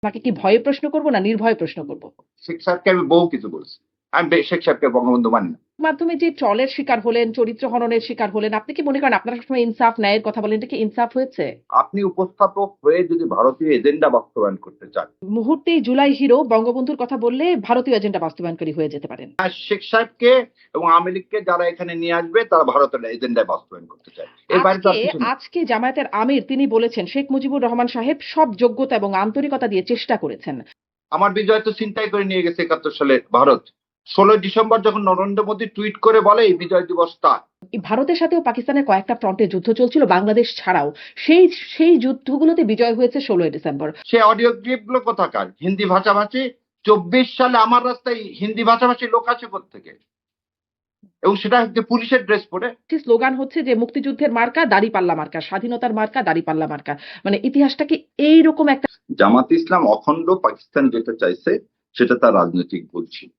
তাকে কি ভয়ে প্রশ্ন করব না নির্ভয়ে প্রশ্ন করব? শেখ সাহেবকে আমি বহু কিছু বলছি। আমি শেখ সাহেবকে বঙ্গবন্ধু মানি না। মাধ্যমে যে ট্রলের শিকার হলেন, চরিত্র হননের শিকার হলেন, আপনি কি মনে করেন আপনারা সবসময় ইনসাফ ন্যায়ের কথা বলেন, এটা কি ইনসাফ হয়েছে? আপনি উপস্থাপক হয়ে যদি ভারতীয় এজেন্ডা বাস্তবায়ন করতে চান, মুহূর্তেই জুলাই হিরো বঙ্গবন্ধুর কথা বললে ভারতীয় এজেন্ডা বাস্তবায়নকারী হয়ে যেতে পারেন। শেখ সাহেবকে এবং আওয়ামী লীগকে যারা এখানে নিয়ে আসবে তারা ভারতের এজেন্ডা বাস্তবায়ন করতে চায়। এর বাইরে তো আর কিছু না। আজকে জামায়াতের আমির তিনি বলেছেন শেখ মুজিবুর রহমান সাহেব সব যোগ্যতা এবং আন্তরিকতা দিয়ে চেষ্টা করেছেন। আমার বিজয় তো চিন্তাই করে নিয়ে গেছে ৭১ সালে ভারত। ১৬ ডিসেম্বর যখন নরেন্দ্র মোদী টুইট করে বলে এই বিজয় দিবস তার। ভারতের সাথেও পাকিস্তানের কয়েকটা ফ্রন্টে যুদ্ধ চলছিল বাংলাদেশ ছাড়াও। সেই যুদ্ধগুলোতে বিজয় হয়েছে ১৬ই ডিসেম্বর। সে অডিও ক্লিপ গুলো কোথাকার? হিন্দি ভাষাভাষী। ২৪ সালে আমার রাস্তায় হিন্দি ভাষাভাষী লোক আছে কোত্থেকে? এবং সেটা হচ্ছে পুলিশের ড্রেস পরে। স্লোগান হচ্ছে যে মুক্তিযুদ্ধের মার্কা দাড়িপাল্লা মার্কা, স্বাধীনতার মার্কা দাড়িপাল্লা মার্কা। মানে ইতিহাসটা কি এইরকম একটা? জামাত ইসলাম অখণ্ড পাকিস্তান যেতে চাইছে সেটা তার রাজনৈতিক ভুল ছিল,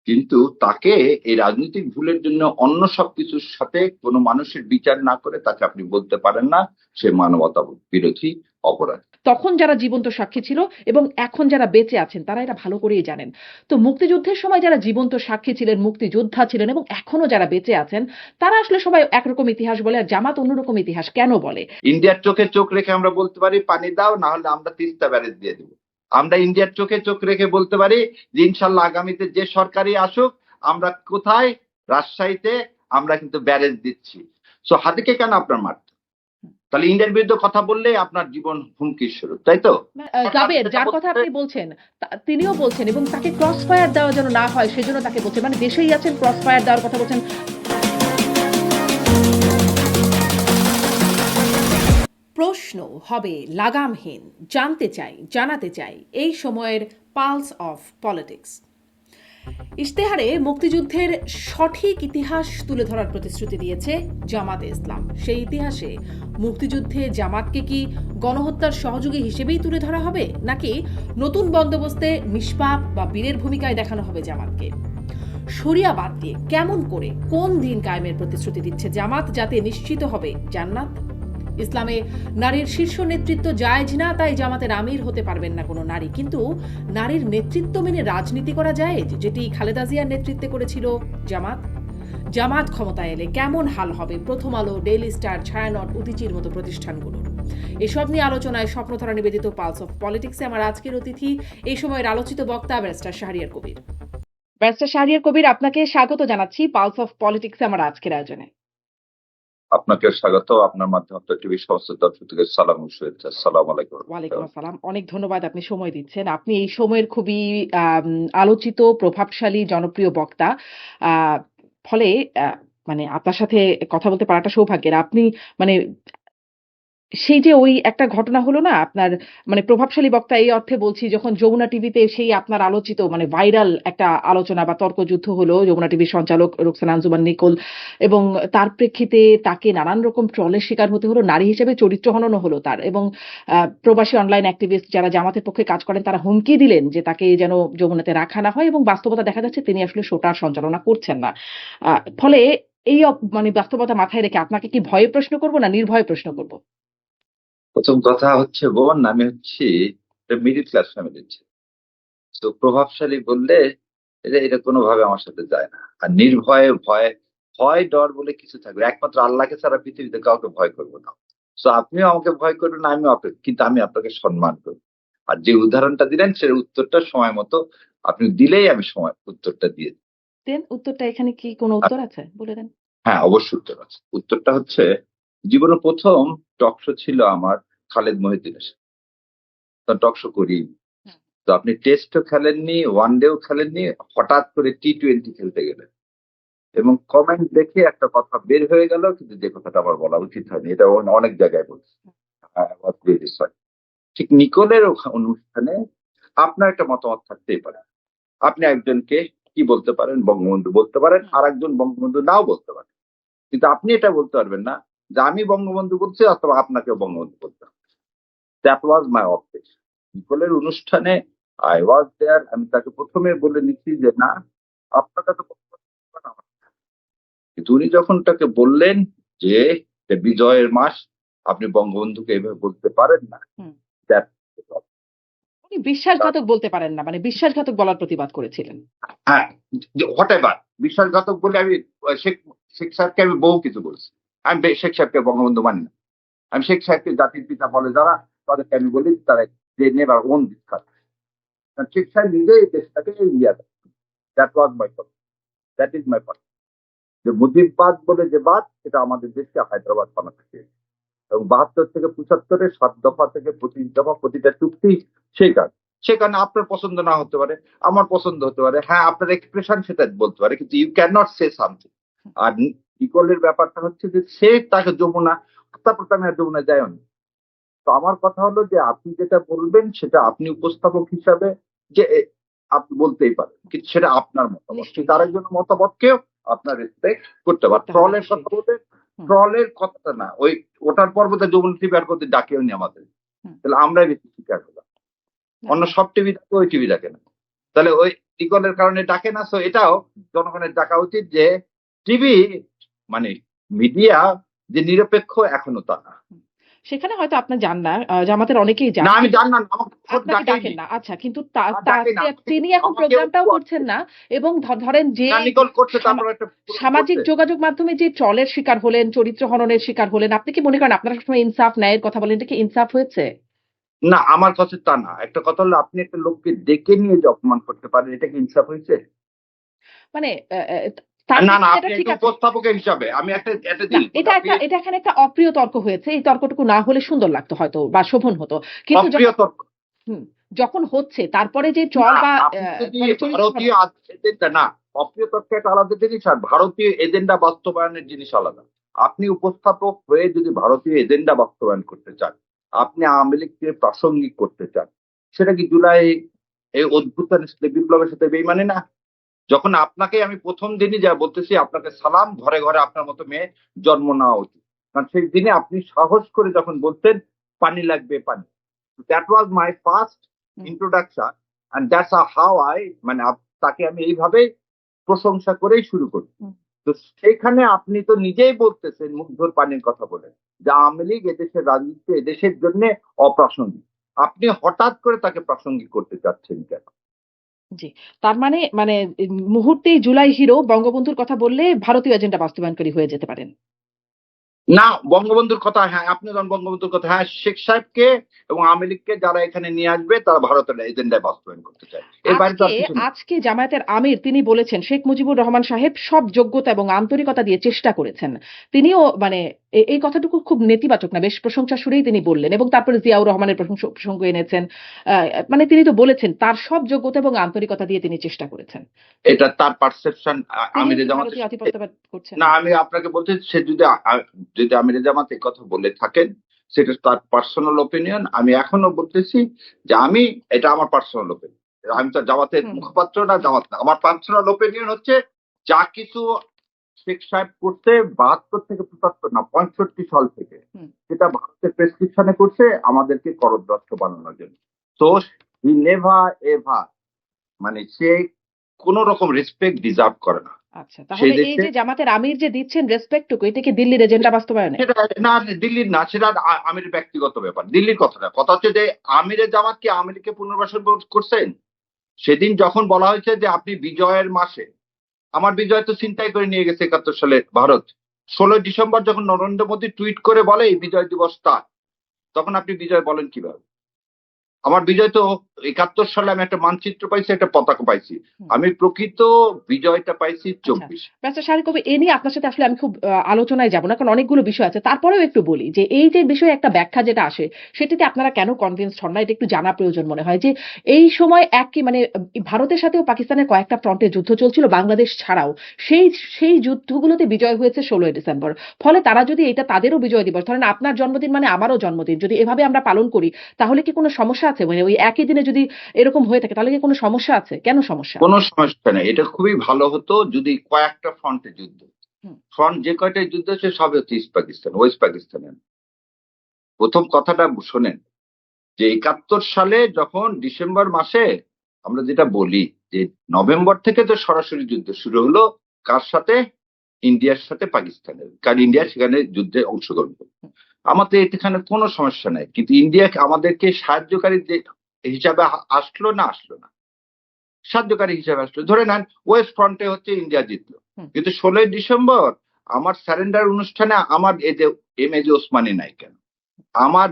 কিন্তু তাকে এই রাজনৈতিক ভুলের জন্য অন্য সবকিছুর সাথে কোনো মানুষের বিচার না করে তাকে আপনি বলতে পারেন না সে মানবতা বিরোধী অপরাধ। তখন যারা জীবন্ত সাক্ষী ছিল এবং এখন যারা বেঁচে আছেন তারা এটা ভালো করেই জানেন। তো মুক্তিযুদ্ধের সময় যারা জীবন্ত সাক্ষী ছিলেন, মুক্তিযোদ্ধা ছিলেন এবং এখনো যারা বেঁচে আছেন তারা আসলে সবাই একরকম ইতিহাস বলে আর জামাত অন্যরকম ইতিহাস কেন বলে? ইন্ডিয়ার চোখে চোখ রেখে আমরা বলতে পারি পানি দাও, না হলে আমরা তিস্তা ব্যারেজ দিয়ে দেবো। আমরা ইন্ডিয়ার চোখে চোখ রেখে বলতে পারি যে ইনশাল্লাহ আগামীতে যে সরকারই আসুক আমরা কোথায় রাজশাহীতে আমরা কিন্তু ব্যারেজ দিচ্ছি। সো হাতিকে কেন আপনার মারতে? তাহলে ইন্ডিয়ার বিরুদ্ধে কথা বললে আপনার জীবন হুমকির শুরু, তাই তো? জাবের যার কথা আপনি বলছেন তিনিও বলছেন এবং তাকে ক্রস ফায়ার দেওয়া যেন না হয় সেজন্য তাকে বলছেন, মানে দেশেই আছেন ক্রস ফায়ার দেওয়ার কথা বলছেন। প্রশ্ন হবে লাগামহীন, জানতে চাই জানাতে চাই এই সময়ের পালস অফ পলিটিক্স। ইশতেহারে মুক্তিযুদ্ধের সঠিক ইতিহাস তুলে ধরার প্রতিশ্রুতি দিয়েছে জামাতে ইসলাম। সেই ইতিহাসে মুক্তিযুদ্ধে জামাতকে কি গণহত্যার সহযোগী হিসেবেই তুলে ধরা হবে, নাকি নতুন বন্দোবস্তে নিষ্পাপ বা বীরের ভূমিকায় দেখানো হবে জামাতকে? শরিয়া বাদ দিয়ে কেমন করে কোন দিন কায়েমের প্রতিশ্রুতি দিচ্ছে জামাত যাতে নিশ্চিত হবে জান্নাত? ইসলামে নারীর শীর্ষ নেতৃত্ব জায়েজ না, তাই জামাতের আমির হতে পারবেন না কোনো নারী, কিন্তু নারীর নেতৃত্ব মেনে রাজনীতি করা জায়েজ, যেটি খালেদা জিয়ার নেতৃত্বে করেছিল জামাত। জামাত ক্ষমতায় এলে কেমন হাল হবে প্রথম আলো, ডেইলি স্টার, ছায়ানট, উদীচির মতো প্রতিষ্ঠানগুলোর? এসব নিয়ে আলোচনায় স্বপ্নধারা নিবেদিত পালস অফ পলিটিক্সে আমার আজকের অতিথি এই সময়ের আলোচিত বক্তা ব্যারিস্টার শাহরিয়ার কবির। ব্যারিস্টার শাহরিয়ার কবির, আপনাকে স্বাগত জানাচ্ছি পালস অফ পলিটিক্সে আমার আজকের আয়োজনে। আপনাকে স্বাগত। আপনার মাধ্যমে টিভি সমস্ত দর্শকদের সালাম ও শুভেচ্ছা। আসসালামু আলাইকুম। ওয়ালাইকুম আসসালাম। অনেক ধন্যবাদ, আপনি সময় দিচ্ছেন। আপনি এই সময়ের খুবই আলোচিত, প্রভাবশালী, জনপ্রিয় বক্তা। ফলে মানে আপনার সাথে কথা বলতে পারাটা সৌভাগ্যের। আপনি মানে সেই যে ওই একটা ঘটনা হলো না আপনার, মানে প্রভাবশালী বক্তা এই অর্থে বলছি, যখন যমুনা টিভিতে সেই আপনার আলোচিত মানে ভাইরাল একটা আলোচনা বা তর্কযুদ্ধ হলো যমুনা টিভির সঞ্চালক রোকসানা আঞ্জুমান নিকোল, এবং তার প্রেক্ষিতে তাকে নানান রকম ট্রলের শিকার হতে হলো, নারী হিসেবে চরিত্র হননও হলো তার, এবং প্রবাসী অনলাইন অ্যাক্টিভিস্ট যারা জামাতের পক্ষে কাজ করেন তারা হুমকি দিলেন যে তাকে যেন যমুনাতে রাখা না হয়, এবং বাস্তবতা দেখা যাচ্ছে তিনি আসলে শোটার সঞ্চালনা করছেন না। ফলে এই মানে বাস্তবতা মাথায় রেখে আপনাকে কি ভয়ে প্রশ্ন করব না নির্ভয়ে প্রশ্ন করব? প্রথম কথা হচ্ছে বোন, আমি হচ্ছি মিডিল ক্লাস ফ্যামিলির ছেলে। তো প্রভাবশালী বললে এটা কোনোভাবে আমার সাথে যায় না। আর নির্ভয়ে ভয় ডর বলে কিছু থাকবে, একমাত্র আল্লাহকে ছাড়া পৃথিবীতে কাউকে ভয় করবো না। তো আপনিও আমাকে ভয় করবেন না, আমিও কিন্তু আমি আপনাকে সম্মান করি। আর যে উদাহরণটা দিলেন সে উত্তরটা সময় মতো আপনি দিলেই আমি সময় উত্তরটা দিয়ে দিই। দেন উত্তরটা, এখানে কি কোনো উত্তর আছে বলে দেন। হ্যাঁ, অবশ্যই উত্তর আছে। উত্তরটা হচ্ছে জীবনের প্রথম টক শো ছিল আমার খালেদ মহিউদ্দিনের সাথে। টক শো করি। তো আপনি টেস্টও খেলেননি, ওয়ান ডেও খেলেননি, হঠাৎ করে টি-20 খেলতে গেলেন এবং কমেন্ট দেখে একটা কথা বের হয়ে গেল, কিন্তু যে কথাটা আমার বলা উচিত হয়নি, এটা অনেক জায়গায় বলছি। ঠিক নিকোলের অনুষ্ঠানে আপনার একটা মতামত থাকতেই পারে। আপনি একজনকে কি বলতে পারেন, বঙ্গবন্ধু বলতে পারেন, আর একজন বঙ্গবন্ধু নাও বলতে পারেন, কিন্তু আপনি এটা বলতে পারবেন না যে আমি বঙ্গবন্ধু বলছি অথবা আপনাকেও বঙ্গবন্ধু বলতে হবে। That was my objection. নিকোলের অনুষ্ঠানে আই ওয়াজ দেয়ার। আমি তাকে প্রথমে বলে নিচ্ছি যে না, আপনাকে তো বঙ্গবন্ধু বলবেন, আমার না। কিন্তু উনি যখন তাকে বললেন যে এটা বিজয়ের মাস, আপনি বঙ্গবন্ধুকে এভাবে বলতে পারেন না, হুম। that- আপনি বিশ্বাসঘাতক বলতে পারেন না, মানে বিশ্বাসঘাতক বলার প্রতিবাদ করেছিলেন। হ্যাঁ, হোয়াট এভার বিশ্বাসঘাতক বলে আমি শেখ শেখ সাহেবকে আমি বহু কিছু বলছি। আমি শেখ সাহেবকে বঙ্গবন্ধু মানি না। আমি শেখ সাহেবকে জাতির পিতা বলে যারা, তাদেরকে আমি বলি তারা যে নেভার ওন দিস কান্ট্রি। কারণ শেখ সাহেব নিজে এই দেশটাকে ইন্ডিয়া দেয়। That was my point, that is my point. যে মুজিববাদ বলে যে বাদ, সেটা আমাদের দেশকে হায়দ্রাবাদ বানাতে চেয়েছে। এবং ৭২ থেকে ৭৫ ৭ দফা থেকে ২৫ দফা প্রতিটা চুক্তি সেই কারণে। সে কারণে আপনার পছন্দ না হতে পারে, আমার পছন্দ হতে পারে, হ্যাঁ আপনার এক্সপ্রেশন সেটা বলতে পারে, কিন্তু you can not say something. আর ইকলের ব্যাপারটা হচ্ছে যে সে তাকে যমুনা, তারপর আমি আর যমুনা যায়নি। তো আমার কথা হলো যে আপনি যেটা বলবেন সেটা আপনি উপস্থাপক হিসাবে যে আপনি বলতেই পারেন, কিন্তু সেটা আপনার মতামত। নিশ্চয়ই। কিন্তু আরেকজনের মতামতকেও আপনার রেসপেক্ট করতে পারেন। করতে হবে, ট্রলের নিশ্চয়ই। কথা বলতে, ট্রলের কথাটা না, ওই ওটার পর বোধ হয় যমুনা টিভি আর করতে ডাকেও নি আমাদের। হুম। তাহলে আমরাই বেশি শিকার হলাম। অন্য সব টিভি ডাকে, ওই টিভি ডাকে না। তাহলে ওই ইকলের কারণে ডাকে না। সো এটাও জনগণের ডাকা উচিত যে টিভি মানে মিডিয়া যে নিরপেক্ষ এখনো তা না। সেখানে হয়তো আপনি যান না, জামাতের অনেকেই যান। না আমি জানলাম, আমাকে খোদ আপনাকে ডাকেনি। ডাকেন না, আচ্ছা, কিন্তু ডাকে না। তিনি এখন আমাকেও প্রোগ্রামটাও একটু করছেন না। এবং ধরেন যে না, নিকল করছে, সামা- তারপর একটা সামাজিক করছে। যোগাযোগ মাধ্যমে যে ট্রলের শিকার হলেন, চরিত্র হননের শিকার হলেন, আপনি কি মনে করেন আপনারা সবসময় ইনসাফ ন্যায়ের কথা বলেন, এটা কি ইনসাফ হয়েছে? না, আমার কাছে তা না। একটা কথা হলো আপনি একটা লোককে ডেকে নিয়ে যে অপমান করতে পারেন, এটা কি ইনসাফ হয়েছে? মানে তার না না, ক্ষেত্রে এটা আপনি ঠিক একটা আছে। উপস্থাপকের হিসাবে আমি একটা একটা না, জিনিস বলি, এটা আপনি একটা, এটা এখানে একটা অপ্রিয় তর্ক হয়েছে। এই তর্কটুকু না হলে সুন্দর লাগতো হয়তো, বা শোভন হতো। কিন্তু অপ্রিয় তর্ক। হুম, যখন হচ্ছে তারপরে যে ট্রল না, বা আপনি যদি মানে চরিত্র ভারতীয় হনন। এজেন্ডা না, অপ্রিয় তর্ক একটা আলাদা জিনিস, আর ভারতীয় এজেন্ডা বাস্তবায়নের জিনিস আলাদা। আপনি উপস্থাপক হয়ে যদি ভারতীয় এজেন্ডা বাস্তবায়ন করতে চান, আপনি আওয়ামী লীগকে প্রাসঙ্গিক করতে চান, সেটা কি জুলাই এই অভ্যুত্থানের সাথে, বিপ্লবের সাথে বেইমানি না? যখন আপনাকে আমি প্রথম দিনই যা বলতেছি, আপনাকে সালাম, ঘরে ঘরে আপনার মতো মেয়ে জন্ম নেওয়া উচিত। কারণ সেই দিনে আপনি সাহস করে যখন বলতেন পানি লাগবে পানি, that was my first introduction, and that's how I, মানে তাকে আমি এইভাবে প্রশংসা করেই শুরু করি। তো সেখানে আপনি তো নিজেই বলতেছেন মুগ্ধর পানির কথা বলে যে আওয়ামী লীগ এদেশের রাজনীতি এদেশের জন্য অপ্রাসঙ্গিক। আপনি হঠাৎ করে তাকে প্রাসঙ্গিক করতে চাচ্ছেন কেন? জি। তার মানে মানে মুহূর্তেই জুলাই হিরো বঙ্গবন্ধুর কথা বললে ভারতীয় এজেন্ডা বাস্তবায়নকারী হয়ে যেতে পারেন। না, বঙ্গবন্ধুর কথা, হ্যাঁ আপনি যখন বঙ্গবন্ধুর কথা, হ্যাঁ শেখ সাহেবকে এবং আওয়ামী লীগকে যারা এখানে নিয়ে আসবে তারা ভারতের এজেন্ডায় বাস্তবায়ন করতে চায়। এর বাইরে তো আজকে আর কিছু না। আজকে জামায়াতের আমির তিনি বলেছেন শেখ মুজিবুর রহমান সাহেব সব যোগ্যতা এবং আন্তরিকতা দিয়ে চেষ্টা করেছেন। তিনিও মানে এই কথাটুকু খুব নেতিবাচক না, বেশ প্রশংসা সুরেই তিনি বললেন, এবং তারপরে জিয়াউর রহমানের প্রসঙ্গ এনেছেন। মানে তিনি তো বলেছেন তার সব যোগ্যতা এবং আন্তরিকতা দিয়ে তিনি চেষ্টা করেছেন। এটা তার পারসেপশন। তিনি আমিরে কি জামাতের ভারতীয় সাথে, আধিপত্যবাদ করছেন? না আমি আপনাকে বলতে, সে যদি যদি আমিরে জামাত এই কথা বলে থাকেন, সেটা তার পার্সোনাল ওপিনিয়ন। আমি এখনো বলতেছি যে আমি, এটা আমার পার্সোনাল ওপিনিয়ন, আমি তো জামাতের হুম। মুখপাত্র না, জামাত না। আমার পার্সোনাল ওপিনিয়ন হচ্ছে যা কিছু শেখ সাহেব করতে ৭২ থেকে ৭৫ না ৬৫ সাল থেকে, হুম। সেটা ভারতের প্রেসক্রিপশনে করছে আমাদেরকে করদ্রস্ত বানানোর জন্য। তো হি নেভার এভার, মানে সে কোন রকম রেসপেক্ট ডিজার্ভ করে না আচ্ছা, সেই তাহলে এই দেশে। যে জামাতের আমির যে দিচ্ছেন রেসপেক্টটুকু, এটা কি দিল্লির এজেন্ডা বাস্তবায়নে? সেটা না, দিল্লির না, সেটা আমির ব্যক্তিগত ব্যাপার। দিল্লির কথা না, কথা হচ্ছে যে আমিরের জামাত কি আওয়ামী লীগকে পুনর্বাসন করছেন? সেদিন যখন বলা হয়েছে যে আপনি বিজয়ের মাসে, আমার বিজয় তো ছিনতাই করে নিয়ে গেছে ৭১ সালে ভারত। ১৬ ডিসেম্বর যখন নরেন্দ্র মোদী টুইট করে বলে এই বিজয় দিবস তার, তখন আপনি বিজয় বলেন কিভাবে? আমার বিজয় তো ৭১ সালে আমি একটা মানচিত্র পাইছি, একটা পতাকা পাইছি। আমি প্রকৃত বিজয়টা পাইছি আচ্ছা, ২৪। ব্যারিস্টার শাহরিয়ার কবির, এ নিয়ে আপনার সাথে আসলে আমি খুব আলোচনায় যাব না, কারণ অনেকগুলো বিষয় আছে। তারপরেও একটু বলি যে এই যে বিষয়ে একটা ব্যাখ্যা যেটা আসে, সেটাতে আপনারা কেন কনভিন্সড হন না, এটা একটু জানা প্রয়োজন মনে হয়। যে এই সময় একই মানে ভারতের সাথেও পাকিস্তানের কয়েকটা ফ্রন্টে যুদ্ধ চলছিল, বাংলাদেশ ছাড়াও। সেই সেই যুদ্ধগুলোতে বিজয় হয়েছে ১৬ই ডিসেম্বর। ফলে তারা যদি এটা তাদেরও বিজয় দিবস, ধরেন আপনার জন্মদিন মানে আমারও জন্মদিন, যদি এভাবে আমরা পালন করি, তাহলে কি কোনো সমস্যা আছে? মানে ওই একই দিনে যদি এরকম হয়ে থাকে, তাহলে কি কোনো সমস্যা আছে? কেন সমস্যা? কোনো সমস্যা নেই। এটা খুবই ভালো হতো যদি কয়েকটা ফ্রন্টে যুদ্ধ। হুম। ফ্রন্ট যে কয়টায় যুদ্ধ হচ্ছে সবই হচ্ছে ইস্ট পাকিস্তান, ওয়েস্ট পাকিস্তানে। প্রথম কথাটা শোনেন যে ৭১ সালে যখন ডিসেম্বর মাসে আমরা যেটা বলি যে নভেম্বর থেকে তো সরাসরি যুদ্ধ শুরু হলো কার সাথে? ইন্ডিয়ার সাথে পাকিস্তানের। কারণ ইন্ডিয়া সেখানে যুদ্ধে অংশগ্রহণ করবে। আমাদের এখানে কোনো সমস্যা নাই। কিন্তু ইন্ডিয়া আমাদেরকে সাহায্যকারী যে হিসাবে আসলো না আসলো না, সাহায্যকারী হিসাবে আসলো। ধরে নেন ওয়েস্ট ফ্রন্টে হচ্ছে ইন্ডিয়া জিতলো, কিন্তু 16ই ডিসেম্বর আমার স্যারেন্ডার অনুষ্ঠানে আমার এই যে এম এ ওসমানী নাই কেন? আমার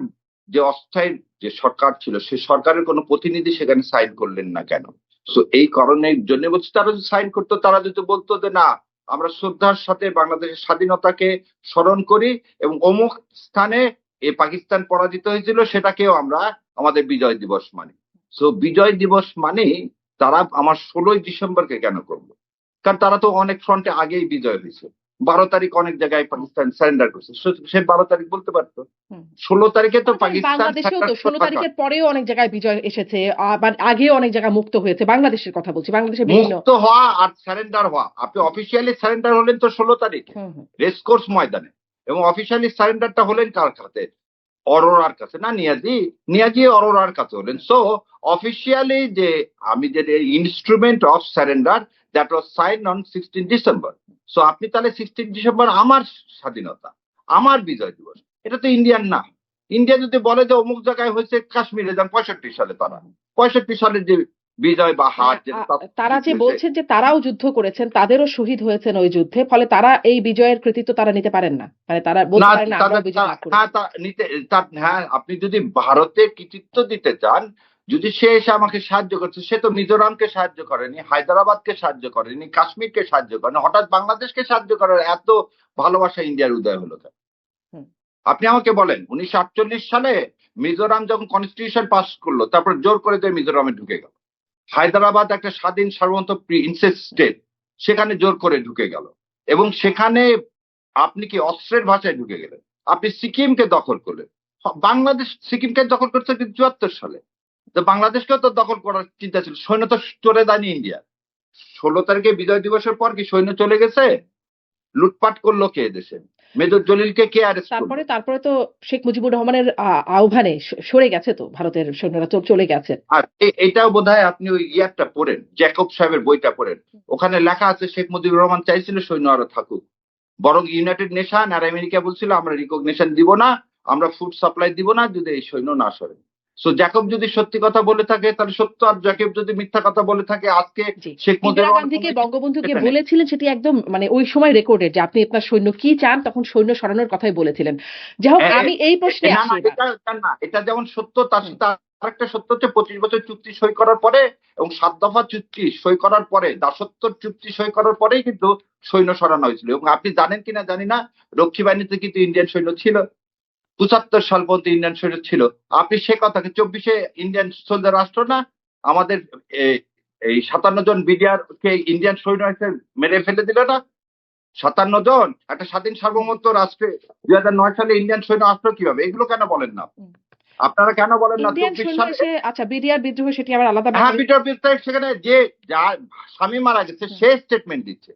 যে অস্থায়ী যে সরকার ছিল সে সরকারের কোনো প্রতিনিধি সেখানে সাইন করলেন না কেন? সো এই কারণের জন্য বলছি, তারা যদি সাইন করতো, তারা যদি বলতো যে না আমরা শ্রদ্ধার সাথে বাংলাদেশের স্বাধীনতাকে স্মরণ করি এবং অমুক স্থানে এই পাকিস্তান পরাজিত হয়েছিল সেটাকেও আমরা আমাদের বিজয় দিবস মানি। সো বিজয় দিবস মানে তারা আমার 16ই ডিসেম্বরকে কেন করবো? কারণ তারা তো অনেক ফ্রন্টে আগেই বিজয় হয়েছে। 12 তারিখ অনেক জায়গায় পাকিস্তান সারেন্ডার করছে, সে 12 তারিখ বলতে পারতো। 16 তারিখে তো পাকিস্তান বাংলাদেশেও তো 16 তারিখের পরেও অনেক জায়গায় বিজয় এসেছে, আবার আগেও অনেক জায়গায় মুক্ত হয়েছে। বাংলাদেশের কথা বলছি, বাংলাদেশের বিভিন্ন মুক্ত হওয়া আর সারেন্ডার হওয়া। আপনি অফিসিয়ালি সারেন্ডার হলেন তো 16 তারিখে রেসকোর্স ময়দানে, এবং অফিসিয়ালি সারেন্ডারটা হলেন কার কাছে? অরোরার কাছে না, নিয়াজি অরোরার কাছে হলেন। সো অফিসিয়ালি যে আমি যে instrument of surrender that was sign on 16 December. So আপনি তাহলে 16 ডিসেম্বর আমার স্বাধীনতা, আমার বিজয় দিবস, এটা তো ইন্ডিয়ান না। ইন্ডিয়া যদি বলে যে অমুক জায়গায় হয়েছে কাশ্মীরে, যান 65 সালে, তারা 65 সালের যে বিজয় বা হার তারা যে বলছেন যে তারাও যুদ্ধ করেছেন, তাদেরও শহীদ হয়েছেন ওই যুদ্ধে, ফলে তারা এই বিজয়ের কৃতিত্ব তারা নিতে পারেন না, মানে তারা বলতে পারেন না আমরা বিজয় লাভ করেছি। হ্যাঁ, আপনি যদি ভারতে কৃতিত্ব দিতে চান, যদি সে এসে আমাকে সাহায্য করছে, সে তো মিজোরামকে সাহায্য করেনি, হায়দ্রাবাদকে সাহায্য করেনি, কাশ্মীরকে সাহায্য করেনি, হঠাৎ বাংলাদেশকে সাহায্য করার এত ভালোবাসা ইন্ডিয়ার উদয় হলো কেন? আপনি আমাকে বলেন 1948 সালে মিজোরাম যখন কনস্টিটিউশন পাস করলো, তারপর জোর করে দিয়ে মিজোরামে ঢুকে গেল। হায়দ্রাবাদ একটা স্বাধীন সার্বভৌম প্রিন্সেস স্টেট, সেখানে জোর করে ঢুকে গেল, এবং সেখানে আপনি কি অস্ত্রের ভাষায় ঢুকে গেলেন। আপনি সিকিমকে দখল করলেন। বাংলাদেশ সিকিমকে দখল করছে কিন্তু 74 সালে। তো বাংলাদেশকেও তো দখল করার চিন্তা ছিল, সৈন্য তো চলে যায়নি ইন্ডিয়া। 16 তারিখে বিজয় দিবসের পর কি সৈন্য চলে গেছে? লুটপাট করলো কে দেশে? মেজর জলিলকে কে অ্যারেস্ট করলো? তারপরে তো শেখ মুজিবুর রহমানের আহ্বানে সরে গেছে তো ভারতের সৈন্যরা, চলে গেছে। আর এটাও বোধহয় আপনি ওই ইয়ারটা পড়েন, জ্যাকব সাহেবের বইটা পড়েন, ওখানে লেখা আছে শেখ মুজিবুর রহমান চাইছিল সৈন্য আরো থাকুক, বরং ইউনাইটেড নেশন আর আমেরিকা বলছিল আমরা রিকগনিশন দিব না, আমরা ফুড সাপ্লাই দিব না যদি এই সৈন্য না সরে। সো জ্যাকব যদি সত্যি কথা বলে থাকে তাহলে সত্য, আর জ্যাকব যদি মিথ্যা কথা বলে থাকে, আজকে শেখ মুজিবুর গান্ধীকে বঙ্গবন্ধুকে বলেছিলেন, সেটি একদম মানে ওই সময় রেকর্ডেড, যে আপনি আপনার সৈন্য কি চান, তখন সৈন্য সরানোর কথাই বলেছিলেন। যাই হোক, আমি এই প্রশ্নে এটা যেমন সত্য, তার সাথে আরেকটা সত্য হচ্ছে 25 বছর চুক্তি সই করার পরে এবং 7 দফা চুক্তি সই করার পরে, দাসত্বর চুক্তি সই করার পরেই কিন্তু সৈন্য সরানো হয়েছিল। এবং আপনি জানেন কিনা জানি না, রক্ষী বাহিনীতে কিন্তু ইন্ডিয়ান সৈন্য ছিল, 75 সাল পর্যন্ত ইন্ডিয়ান সৈন্য ছিল। আপনি সে কথাকে 24-এ ইন্ডিয়ান সোলজার রাষ্ট্র না, আমাদের এই 57 জন বিডিআর কে ইন্ডিয়ান সৈন্য এসে মেরে ফেলে দিল না? 57 জন একটা স্বাধীন সার্বভৌমত্ব রাষ্ট্রে 2009 সালে ইন্ডিয়ান সৈন্য আসলো কিভাবে? এগুলো কেন বলেন না আপনারা? কেন বলেন না 24 সালে? আচ্ছা, বিডিআর বিদ্রোহ সেটি আবার আলাদা। হ্যাঁ, বিডিআর বিদ্রোহ, সেখানে যে যার স্বামী মারা গেছে সে স্টেটমেন্ট দিচ্ছে,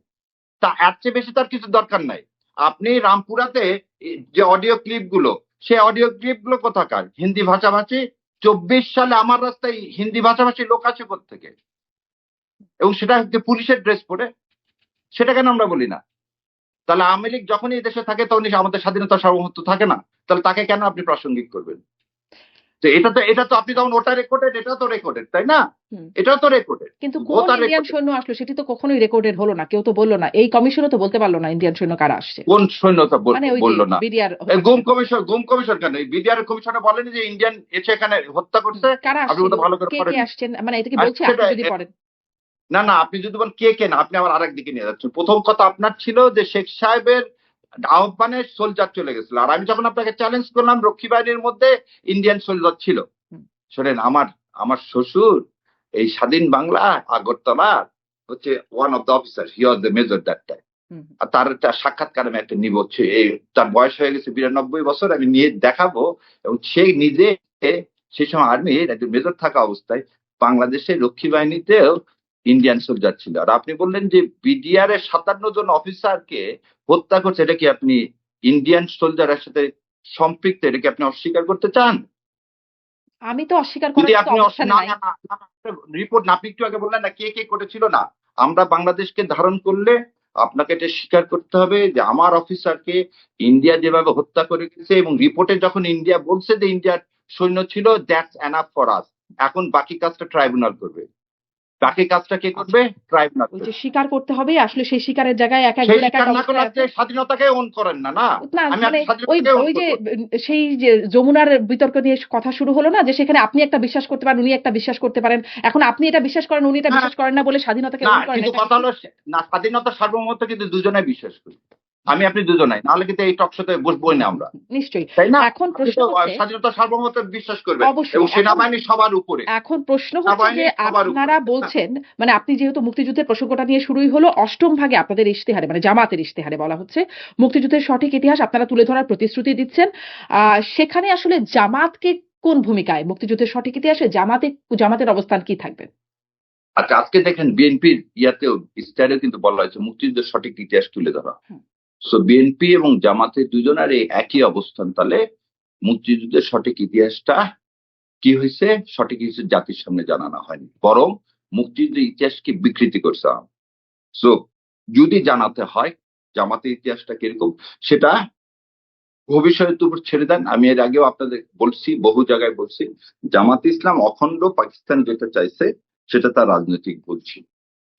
তা এর চেয়ে বেশি তার কিছু দরকার নাই। আপনি রামপুরাতে যে অডিও ক্লিপ গুলো, সে অডিও ক্লিপ গুলো কোথাকার? হিন্দি ভাষাভাষী। 24 সালে আমার রাস্তায় হিন্দি ভাষাভাষী লোক আছে কোত্থেকে? এবং সেটা হচ্ছে পুলিশের ড্রেস পরে। সেটা কেন আমরা বলি না? তাহলে আওয়ামী লীগ যখনই এই দেশে থাকে তখনই আমাদের স্বাধীনতা সার্বভৌমত্ব থাকে না? তাহলে তাকে কেন আপনি প্রাসঙ্গিক করবেন? তো এটা তো আপনি তখন ওটা রেকর্ডেড, এটা তো রেকর্ডেড, তাই না? এটাও তো রেকর্ডেড। কিন্তু কোন ইন্ডিয়ান সৈন্য আসলো সেটি তো কখনোই রেকর্ডেড হলো না, কেউ তো বললো না। এই কমিশনও তো বলতে পারলো না ইন্ডিয়ান সৈন্য কারা আসছে। কোন সৈন্যতা বললো না? বিডিআর গুম কমিশন কেন? বিডিআর কমিশনে বলেনি যে ইন্ডিয়ান এসে এখানে হত্যা করছে? আপনি ভালো করে পড়েন, কে আসছেন, মানে এটা কি বলছে? আপনি যদি পড়েন, না আপনি যদি বলেন কে না, আপনি আবার আরেক দিকে নিয়ে যাচ্ছেন। প্রথম কথা আপনার ছিল যে শেখ সাহেবের আহ্বানে সোলজার চলে গেছিল, আর আমি যখন আপনাকে চ্যালেঞ্জ করলাম রক্ষী বাহিনীর মধ্যে ইন্ডিয়ান সোলজার ছিল। শোনেন, আমার শ্বশুর এই স্বাধীন বাংলা আগরতলা হচ্ছে one of the officer, he was the major that time. আর তার সাক্ষাৎকার আমি একটা নিব, তার বয়স হয়ে গেছে 92 বছর, আমি নিয়ে দেখাবো। এবং সে নিজে সেই সময় আর্মির একজন মেজর থাকা অবস্থায় বাংলাদেশের রক্ষী বাহিনীতেও ইন্ডিয়ান সোলজার ছিল। আর আপনি বললেন যে বিডিআর এর 57 জন অফিসারকে হত্যা করছে, এটা কি আপনি ইন্ডিয়ান সোলজারের সাথে সম্পৃক্ত? এটা কি আপনি অস্বীকার করতে চান? আমি তো অস্বীকার করার রিপোর্ট না, আপনি একটু আগে বললেন না কে করেছিল না। আমরা বাংলাদেশকে ধারণ করলে আপনাকে এটা স্বীকার করতে হবে যে আমার অফিসারকে ইন্ডিয়া যেভাবে হত্যা করে গেছে, এবং রিপোর্টে যখন ইন্ডিয়া বলছে যে ইন্ডিয়ার সৈন্য ছিল, দ্যাটস এনাফ ফর আস। এখন বাকি কাজটা ট্রাইব্যুনাল করবে। বাকি কাজটা কে করবে? ট্রাইব্যুনাল ওই করবে। যে স্বীকার করতে হবে, আসলে সেই স্বীকারের জায়গায় এক সেই একজন এক এক স্বীকার না করলে অবস্থায় আপনি আছে। স্বাধীনতাকে ওন করেন না। না, না আমি মানে আপনি ওই স্বাধীনতাকে ওন ওই যে করবো। সেই যে যমুনার বিতর্ক নিয়ে কথা শুরু হলো না, যে সেখানে আপনি একটা বিশ্বাস করতে পারেন, উনি একটা বিশ্বাস করতে পারেন। এখন আপনি এটা বিশ্বাস করেন, উনি এটা হ্যাঁ, বিশ্বাস করেন না বলে স্বাধীনতাকে না ওন করেন, কিন্তু এটা কি কথা ঠিক? হলো না, স্বাধীনতা সার্বভৌমত্ব কিন্তু দুজনেই বিশ্বাস করি। আমি আপনি দুজনাই, নাহলে কিন্তু এই টকশোতে বসবোই না আমরা, নিশ্চয়ই। তাই না? এখন আপনি প্রশ্ন তো হচ্ছে, স্বাধীনতা সার্বভৌমত্ব বিশ্বাস করবেন এবং অবশ্যই এখন সেনাবাহিনী সবার উপরে, এখন প্রশ্ন হচ্ছে সেনাবাহিনী যে সবার উপরে। আপনারা বলছেন, মানে আপনি যেহেতু মুক্তিযুদ্ধের প্রসঙ্গটা নিয়ে শুরুই হলো, অষ্টম ভাগে আপনাদের ইশতেহারে মানে জামাতের ইশতেহারে বলা হচ্ছে মুক্তিযুদ্ধের সঠিক ইতিহাস আপনারা তুলে ধরার প্রতিশ্রুতি দিচ্ছেন। সেখানে আসলে জামাতকে কোন ভূমিকায়, মুক্তিযুদ্ধের সঠিক ইতিহাসে জামাতের অবস্থান কি থাকবে? আচ্ছা, আজকে দেখেন বিএনপির ইয়াতেও ইস্তাহারেও কিন্তু বলা হয়েছে মুক্তিযুদ্ধের সঠিক ইতিহাস তুলে ধরা। হুম, সো বিএনপি এবং জামাতের দুজনের এই একই অবস্থান। তাহলে মুক্তিযুদ্ধের সঠিক ইতিহাসটা কি হয়েছে, সঠিক ইতিহাস জাতির সামনে জানানো হয়নি, বরং মুক্তিযুদ্ধের ইতিহাসকে বিকৃতি করছে। সো যদি জানাতে হয় জামাতের ইতিহাসটা কিরকম, সেটা ভবিষ্যতের উপর ছেড়ে দেন। আমি এর আগেও আপনাদের বলছি, বহু জায়গায় বলছি, জামাত ইসলাম অখণ্ড পাকিস্তান যেটা চাইছে সেটা তার রাজনৈতিক ভুল ছিল।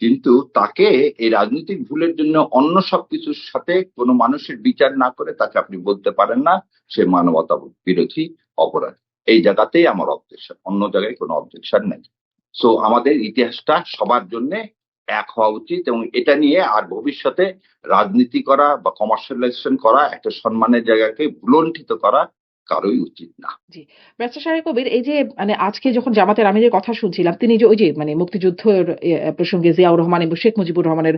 কিন্তু তাকে এই রাজনৈতিক ভুলের জন্য অন্য সবকিছুর সাথে কোনো মানুষের বিচার না করে তাকে আপনি বলতে পারেন না সে মানবতা বিরোধী অপরাধ। এই জায়গাতেই আমার অবজেকশন, অন্য জায়গায় কোনো অবজেকশন নেই। সো আমাদের ইতিহাসটা সবার জন্য এক হওয়া উচিত এবং এটা নিয়ে আর ভবিষ্যতে রাজনীতি করা বা কমার্শিয়ালাইজেশন করা, একটা সম্মানের জায়গাকে ভুলণ্ঠিত করা কারোই উচিত না। জি। ব্যারিস্টার সাহেব কবির, এই যে মানে আজকে যখন জামাতের আমিরের কথা শুনছিলাম, তিনি যে ওই যে মানে মুক্তিযুদ্ধের প্রসঙ্গে জিয়াউর রহমান এবং শেখ মুজিবুর রহমানের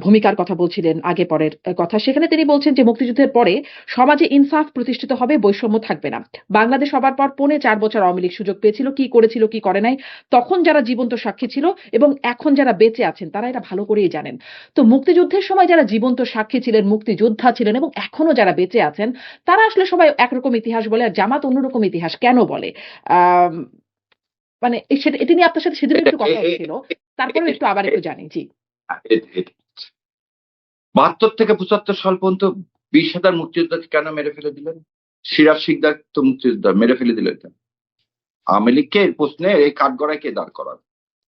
ভূমিকার কথা বলছিলেন, আগে পরের কথা। সেখানে তিনি বলছেন যে মুক্তিযুদ্ধের পরে সমাজে ইনসাফ প্রতিষ্ঠিত হবে, বৈষম্য থাকবে না। বাংলাদেশ হবার পর 4.5 বছর আওয়ামী লীগ সুযোগ পেয়েছিল, কি করেছিল কি করে নাই, তখন যারা জীবন্ত সাক্ষী ছিল এবং এখন যারা বেঁচে আছেন তারা এটা ভালো করেই জানেন। তো মুক্তিযুদ্ধের সময় যারা জীবন্ত সাক্ষী ছিলেন, মুক্তিযোদ্ধা ছিলেন এবং এখনো যারা বেঁচে আছেন, তারা আসলে সবাই একরকম ইতিহাস বলে আর জামাত অন্যরকম ইতিহাস কেন বলে? আম মানে এটা নিয়ে আপনার সাথে সেদিন এটা একটু কথা হচ্ছিল। তারপরেও একটু আবার একটু জানি। জি। 72 থেকে 75 সাল পর্যন্ত 20,000 মুক্তিযোদ্ধাকে কেন মেরে ফেলে দিলেন? সিরাজ শিকদার তো মুক্তিযোদ্ধা, মেরে ফেলে দিলেন কেন? আওয়ামী লীগকে এই প্রশ্নে এই কাঠগড়ায় কে দাঁড় করান?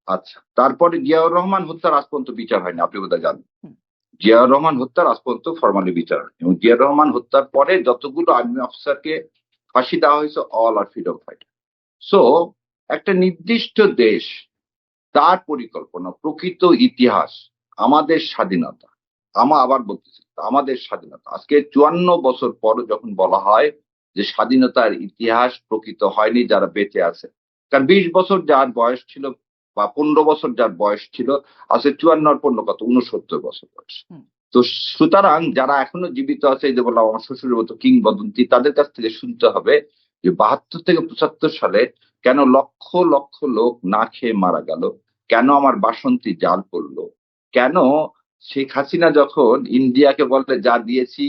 আচ্ছা, তারপরে জিয়াউর রহমান হত্যার আজ পর্যন্ত বিচার হয়নি, আপনি বোধহয় জানেন। হুম, জিয়াউর রহমান হত্যার আজ পর্যন্ত ফরমালি বিচার হয়নি এবং জিয়াউর রহমান হত্যার পরে যতগুলো আর্মি অফিসারকে ফাঁসি দেওয়া হয়েছে অল আর ফ্রিডম ফাইটার। সো একটা নির্দিষ্ট দেশ, তার পরিকল্পনা, প্রকৃত ইতিহাস, আমাদের স্বাধীনতা, আবার বলতেছি আমাদের স্বাধীনতা আজকে 54 বছর পর যখন বলা হয় যে স্বাধীনতার ইতিহাস প্রকৃত হয়নি যারা বেঁচে আছে, কারণ 20 বছর যার বয়স ছিল বা 15 বছর যার বয়স ছিল, আজকে 54 আর 15 কত 69 বছর বয়স। হুম। তো সুতরাং যারা এখনো জীবিত আছে, এই যে বললাম আমার শ্বশুরের মতো কিংবদন্তি, তাদের কাছ থেকে শুনতে হবে যে 72 থেকে 75 সালে কেন লক্ষ লক্ষ লোক না খেয়ে মারা গেল, কেন আমার বাসন্তী জাল পড়লো, কেন শেখ হাসিনা যখন ইন্ডিয়াকে বলতে যা দিয়েছি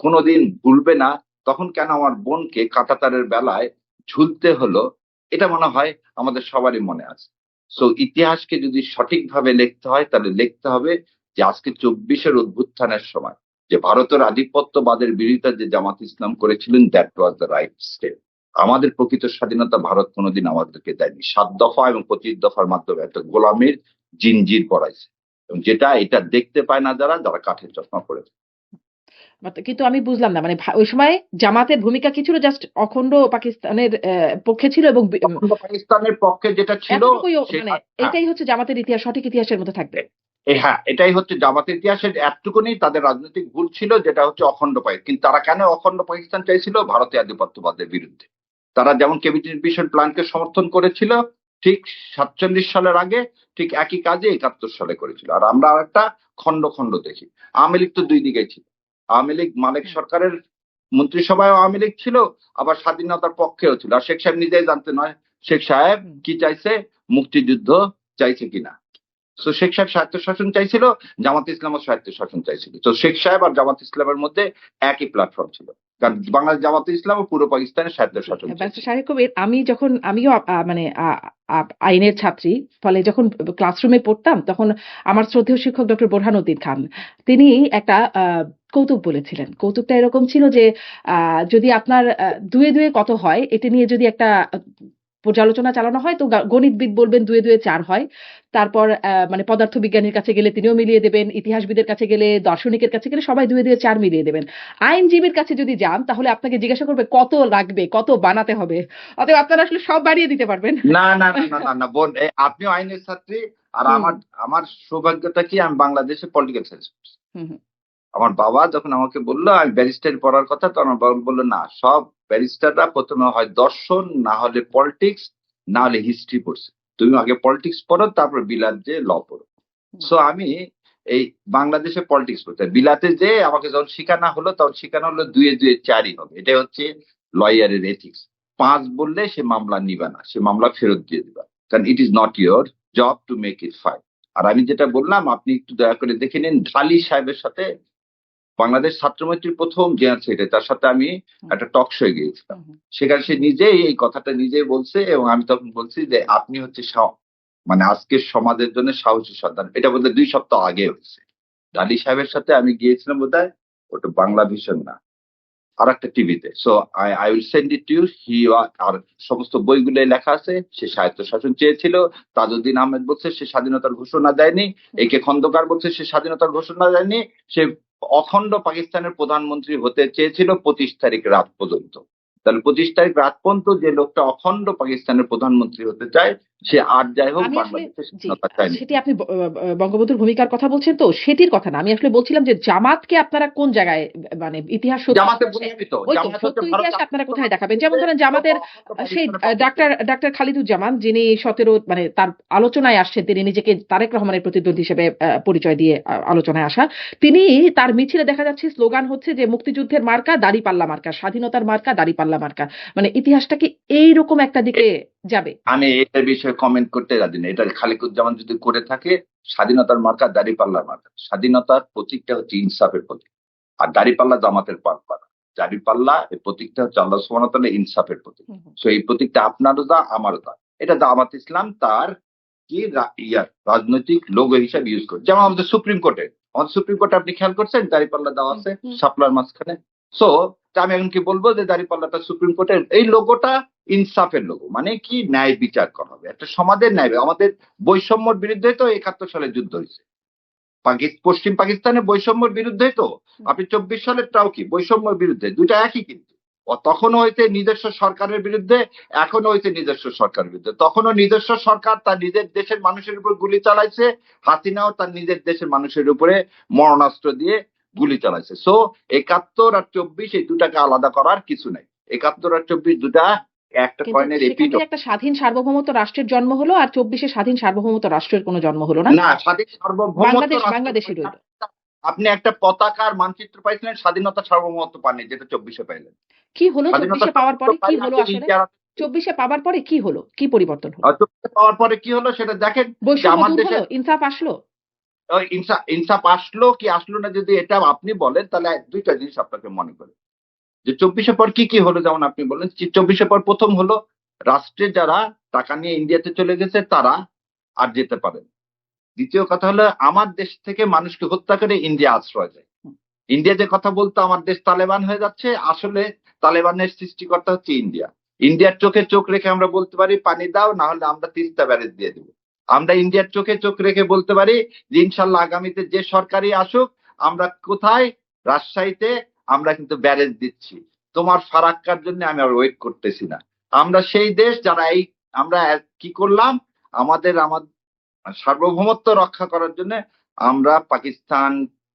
কোনোদিন ভুলবে না, তখন কেন আমার বোনকে কাঁটাতারের বেলায় ঝুলতে হলো, এটা মনে হয় আমাদের সবারই মনে আছে। সো ইতিহাসকে যদি সঠিকভাবে লিখতে হয় তাহলে লিখতে হবে যে আজকে 24-এর অভ্যুত্থানের সময় যে ভারতের আধিপত্যবাদের বিরোধিতা যে জামাত ইসলাম করেছিলেন, that was the right step. আমাদের প্রকৃত স্বাধীনতা ভারত কোনোদিন আমাদেরকে দেয়নি। 7 দফা এবং 25 দফার মাধ্যমে একটা গোলামীর জিনজির পড়াইছে এবং এটা দেখতে পায় না যারা কাঠের চশমা পড়েছে। কিন্তু আমি বুঝলাম না, মানে ওই সময় জামাতের ভূমিকা কি ছিল? জাস্ট অখণ্ড পাকিস্তানের পক্ষে ছিল এবং অখণ্ড পাকিস্তানের পক্ষে যেটা ছিল এতটুকুই মানে হ্যাঁ, এটাই হচ্ছে জামাতের ইতিহাস, সঠিক ইতিহাসের মধ্যে থাকবে। হ্যাঁ, এটাই হচ্ছে জামাতের ইতিহাসের এতটুকুনি তাদের রাজনৈতিক ভুল ছিল, যেটা হচ্ছে অখণ্ড পাকিস্তান। কিন্তু তারা কেন অখণ্ড পাকিস্তান চাইছিল? ভারতীয় আধিপত্যবাদের বিরুদ্ধে। তারা যেমন ক্যাবিনেট মিশন প্ল্যানকে সমর্থন করেছিল ঠিক 47 সালের আগে, ঠিক একই কাজে 71 সালে করেছিল। আর আমরা একটা খণ্ড খণ্ড দেখি। আওয়ামী লীগ তো দুই দিকেই ছিল। আওয়ামী লীগ মালিক সরকারের মন্ত্রিসভায় আওয়ামী লীগ ছিল, আবার স্বাধীনতার পক্ষেও ছিল। আর শেখ সাহেব নিজেই জানতে নয় শেখ সাহেব কি চাইছে, মুক্তিযুদ্ধ চাইছে কিনা। তো শেখ সাহেব স্বায়ত্তশাসন চাইছিল, জামাত ইসলামও স্বায়ত্তশাসন চাইছিল। তো শেখ সাহেব আর জামাত ইসলামের মধ্যে একই প্ল্যাটফর্ম ছিল, কারণ বাংলাদেশ জামাত ইসলাম ও পূর্ব পাকিস্তানের স্বায়ত্তশাসন ব্যারিস্টার চাইছিল। সাহেব কবির, আমিও মানে আইনের ছাত্রী, ফলে যখন ক্লাসরুমে পড়তাম তখন আমার শ্রদ্ধেয় শিক্ষক ডক্টর বোরহানউদ্দিন খান, তিনি একটা কৌতুক বলেছিলেন। কৌতুকটা এরকম ছিল যে যদি আপনার দুয়ে দুয়ে কত হয় এটা নিয়ে যদি একটা পর্যালোচনা চালানো হয়, তো গণিতবিদ বলবেন 2 এ 2 4 হয়। তারপর মানে পদার্থবিজ্ঞানীর কাছে গেলে তিনিও মিলিয়ে দেবেন, ইতিহাসবিদের কাছে গেলে, দার্শনিকের কাছে গেলে সবাই 2 এ 2 4 মিলিয়ে দেবেন। আইনজীবীর কাছে যদি যান তাহলে আপনাকে জিজ্ঞাসা করবে কত লাগবে, কত বানাতে হবে। অতএব আপনারা আসলে সব বাড়িয়ে দিতে পারবেন। না না না না না না বোন, আপনিও আইনের ছাত্রী, আর হুম, আমার আমার সৌভাগ্যটা কি, আমি বাংলাদেশে পলিটিক্যাল সায়েন্স। হুম, হুম, আমার বাবা যখন আমাকে বললো আমি ব্যারিস্টারি পড়ার কথা, তখন আমার বাবা বললো না, সব ব্যারিস্টাররা প্রথমে হয় দর্শন, না হলে পলিটিক্স, না হলে হিস্ট্রি পড়ছে। তুমি আগে পলিটিক্স পড়ো, তারপর বিলাত যে ল পড়ো। হুম, সো আমি এই বাংলাদেশে পলিটিক্স পড়তে, বিলাতে যে আমাকে যখন শেখানো হলো, তখন শেখানো হলো 2 এ 2 4ই হবে। এটা হচ্ছে লয়ারের এথিক্স। 5 বললে সে মামলা নিবে না, সে মামলা ফেরত দিয়ে দিবা, কারণ it is not your job to make it fine. আর আমি যেটা বললাম, আপনি একটু দয়া করে দেখে নিন, ঢালি সাহেবের সাথে, বাংলাদেশ ছাত্রমৈত্রীর প্রথম জেনারেল সেক্রেটারি, তার সাথে আমি একটা টক শোয়ে গিয়েছিলাম। হুম, হুম, সেখানে সে নিজেই এই কথাটা নিজেই বলছে, এবং আমি তখন বলছি যে আপনি হচ্ছে মানে আজকের সমাজের জন্য সাহসী সন্তান। এটা বোধহয় 2 সপ্তাহ আগে হচ্ছে। আলী সাহেবের সাথে আমি গিয়েছিলাম বোধহয়, ওটা বাংলা ভিশন না, আর একটা টিভিতে। So I will send it to you. আর সমস্ত বইগুলো লেখা আছে। সে স্বায়ত্তশাসন চেয়েছিল। তাজউদ্দিন আহমেদ বলছে সে স্বাধীনতার ঘোষণা দেয়নি। একে খন্দকার বলছে সে স্বাধীনতার ঘোষণা দেয়নি। সে অখণ্ড পাকিস্তানের প্রধানমন্ত্রী হতে চেয়েছিল 25 তারিখ রাত পর্যন্ত। তাহলে 25 তারিখ রাত পর্যন্ত যে লোকটা অখণ্ড পাকিস্তানের প্রধানমন্ত্রী হতে চায়, সে আর যাই হোক আমি আসলে বাংলাদেশের জি, স্বাধীনতা চায়নি। সেটি আপনি বঙ্গবন্ধুর ভূমিকার কথা বলছেন, তো সেটির কথা না। আমি আসলে বলছিলাম যে জামাতকে আপনারা কোন জায়গায়, মানে ইতিহাস সত্য জামাতে ইতিহাসে, বললামই তো, ওই তো জামাত সত্য হচ্ছে ভারত ইতিহাসে আপনারা কোথায় দেখাবেন? যেমন জাতীয়তাবাদী ধরেন জামাতের অখণ্ড সেই পাকিস্তানের পক্ষে। ডাক্তার খালিদুজ্জামান, যিনি 17 মানে তার আলোচনায় আসছেন, তিনি নিজেকে তারেক রহমানের প্রতিদ্বন্দ্বী হিসেবে পরিচয় দিয়ে আলোচনায় আসা। তিনি তার মিছিলে দেখা যাচ্ছে স্লোগান হচ্ছে যে মুক্তিযুদ্ধের মার্কা দাড়িপাল্লা মার্কা, স্বাধীনতার মার্কা দাড়িপাল্লা মার্কা। মানে ইতিহাসটা কি এইরকম একটা দিকে যাবে? আমি এটার বিষয়ে কমেন্ট করতে রাজি না। এটা খালিকুজ্জামান যদি করে থাকে, স্বাধীনতার মার্কা দাঁড়িপাল্লার মার্কা। স্বাধীনতার প্রতীকটা হচ্ছে ইনসাফের প্রতীক, আর দাঁড়িপাল্লা জামাতের পাল্লা। দাঁড়িপাল্লা এই প্রতীকটা হচ্ছে আল্লাহ সুবহানাহু ওয়া তাআলা ইনসাফের প্রতীক। হুম, হুম, সো এই প্রতীকটা আপনারও দা, আমারও দা। এটা জামাত ইসলাম তার কি রাজনৈতিক লোগো হিসাবে ইউজ করে। যেমন আমাদের সুপ্রিম কোর্টে আপনি খেয়াল করছেন দাঁড়িপাল্লা দেওয়া হুম, আছে হুম। শাপলার মাঝখানে। সো আমি এখন কি বলবো যে দাঁড়িপাল্লাটা সুপ্রিম কোর্টের এই লোগোটা ইনসাফের লোগো, মানে কি ন্যায় বিচার করা হবে, একটা সমাজের ন্যায়। আমাদের বৈষম্যর বিরুদ্ধে তো 71 সালে যুদ্ধ হয়েছে। পশ্চিম পাকিস্তানের বৈষম্যের বিরুদ্ধে তো। আপনি 24 সালেরটাও কি বৈষম্যের বিরুদ্ধে? দুইটা একই কিন্তু। তখনও হয়েছে নিজস্ব সরকারের বিরুদ্ধে, এখনো হয়েছে নিজস্ব সরকারের বিরুদ্ধে। তখনও নিজস্ব সরকার তার নিজের দেশের মানুষের উপর গুলি চালাইছে, হাসিনাও তার নিজের দেশের মানুষের উপরে মরণাস্ত্র দিয়ে গুলি চালাইছে। সো 71 আর 24 এই দুটাকে আলাদা করার কিছু নাই। 71 আর 24 দুটা একটা কিন্তু কয়েনের সেখান এপিঠ। থেকে একটা স্বাধীন সার্বভৌমত্ব রাষ্ট্রের জন্ম হলো, আর 24-এ স্বাধীন সার্বভৌমত্ব রাষ্ট্রের কোনো জন্ম হলো না। না, স্বাধীন সার্বভৌমত্ব রাষ্ট্র বাংলাদেশই রইল। আপনি একটা পতাকার মানচিত্র পাইছিলেন, স্বাধীনতা সার্বভৌমত্ব পাননি, যেটা 24-এ পাইলেন। কি হলো স্বাধীনতা 24-এ পাওয়ার সার্বভৌমত্ব পরে? কি পাইলে হলো আপনি আসলে? ইন্ডিয়ার 24-এ পাওয়ার পরে কি হলো? কি পরিবর্তন হলো? 24-এ পাওয়ার পরে কি হলো সেটা দেখেন। যে বৈষম্য আমার দূর দেশে হলো? ইনসাফ আসলো? ইনসাফ আসলো কি আসলো না, যদি এটা আপনি বলেন, তাহলে দুইটা জিনিস আপনাকে মনে করে যে 24-এ পর কি কি হলো। যেমন আপনি বললেন 24-এ পর প্রথম হলো, রাষ্ট্রে যারা টাকা নিয়ে ইন্ডিয়াতে চলে গেছে তারা আর যেতে পারে না। দ্বিতীয় কথা হলো, আমার দেশ থেকে মানুষকে হত্যা করে ইন্ডিয়া আশ্রয় দেয়। ইন্ডিয়া যে কথা বলতো আমার দেশ তালেবান হয়ে যাচ্ছে, আসলে তালেবানের সৃষ্টিকর্তা হচ্ছে ইন্ডিয়া। ইন্ডিয়ার চোখে চোখ রেখে আমরা বলতে পারি পানি দাও, না হলে আমরা তিস্তা ব্যারেজ দিয়ে দেবো। আমরা ইন্ডিয়ার চোখে চোখ রেখে বলতে পারি যে ইনশাল্লাহ আগামীতে যে সরকারই আসুক, আমরা কোথায়, রাজশাহীতে আমরা কিন্তু ব্যারেজ দিচ্ছি, তোমার ফারাক্কার জন্য আমি আর ওয়েট করতেছি না। আমরা সেই দেশ যারা আমরা কি করলাম, আমাদের সার্বভৌমত্ব রক্ষা করার জন্য আমরা পাকিস্তান,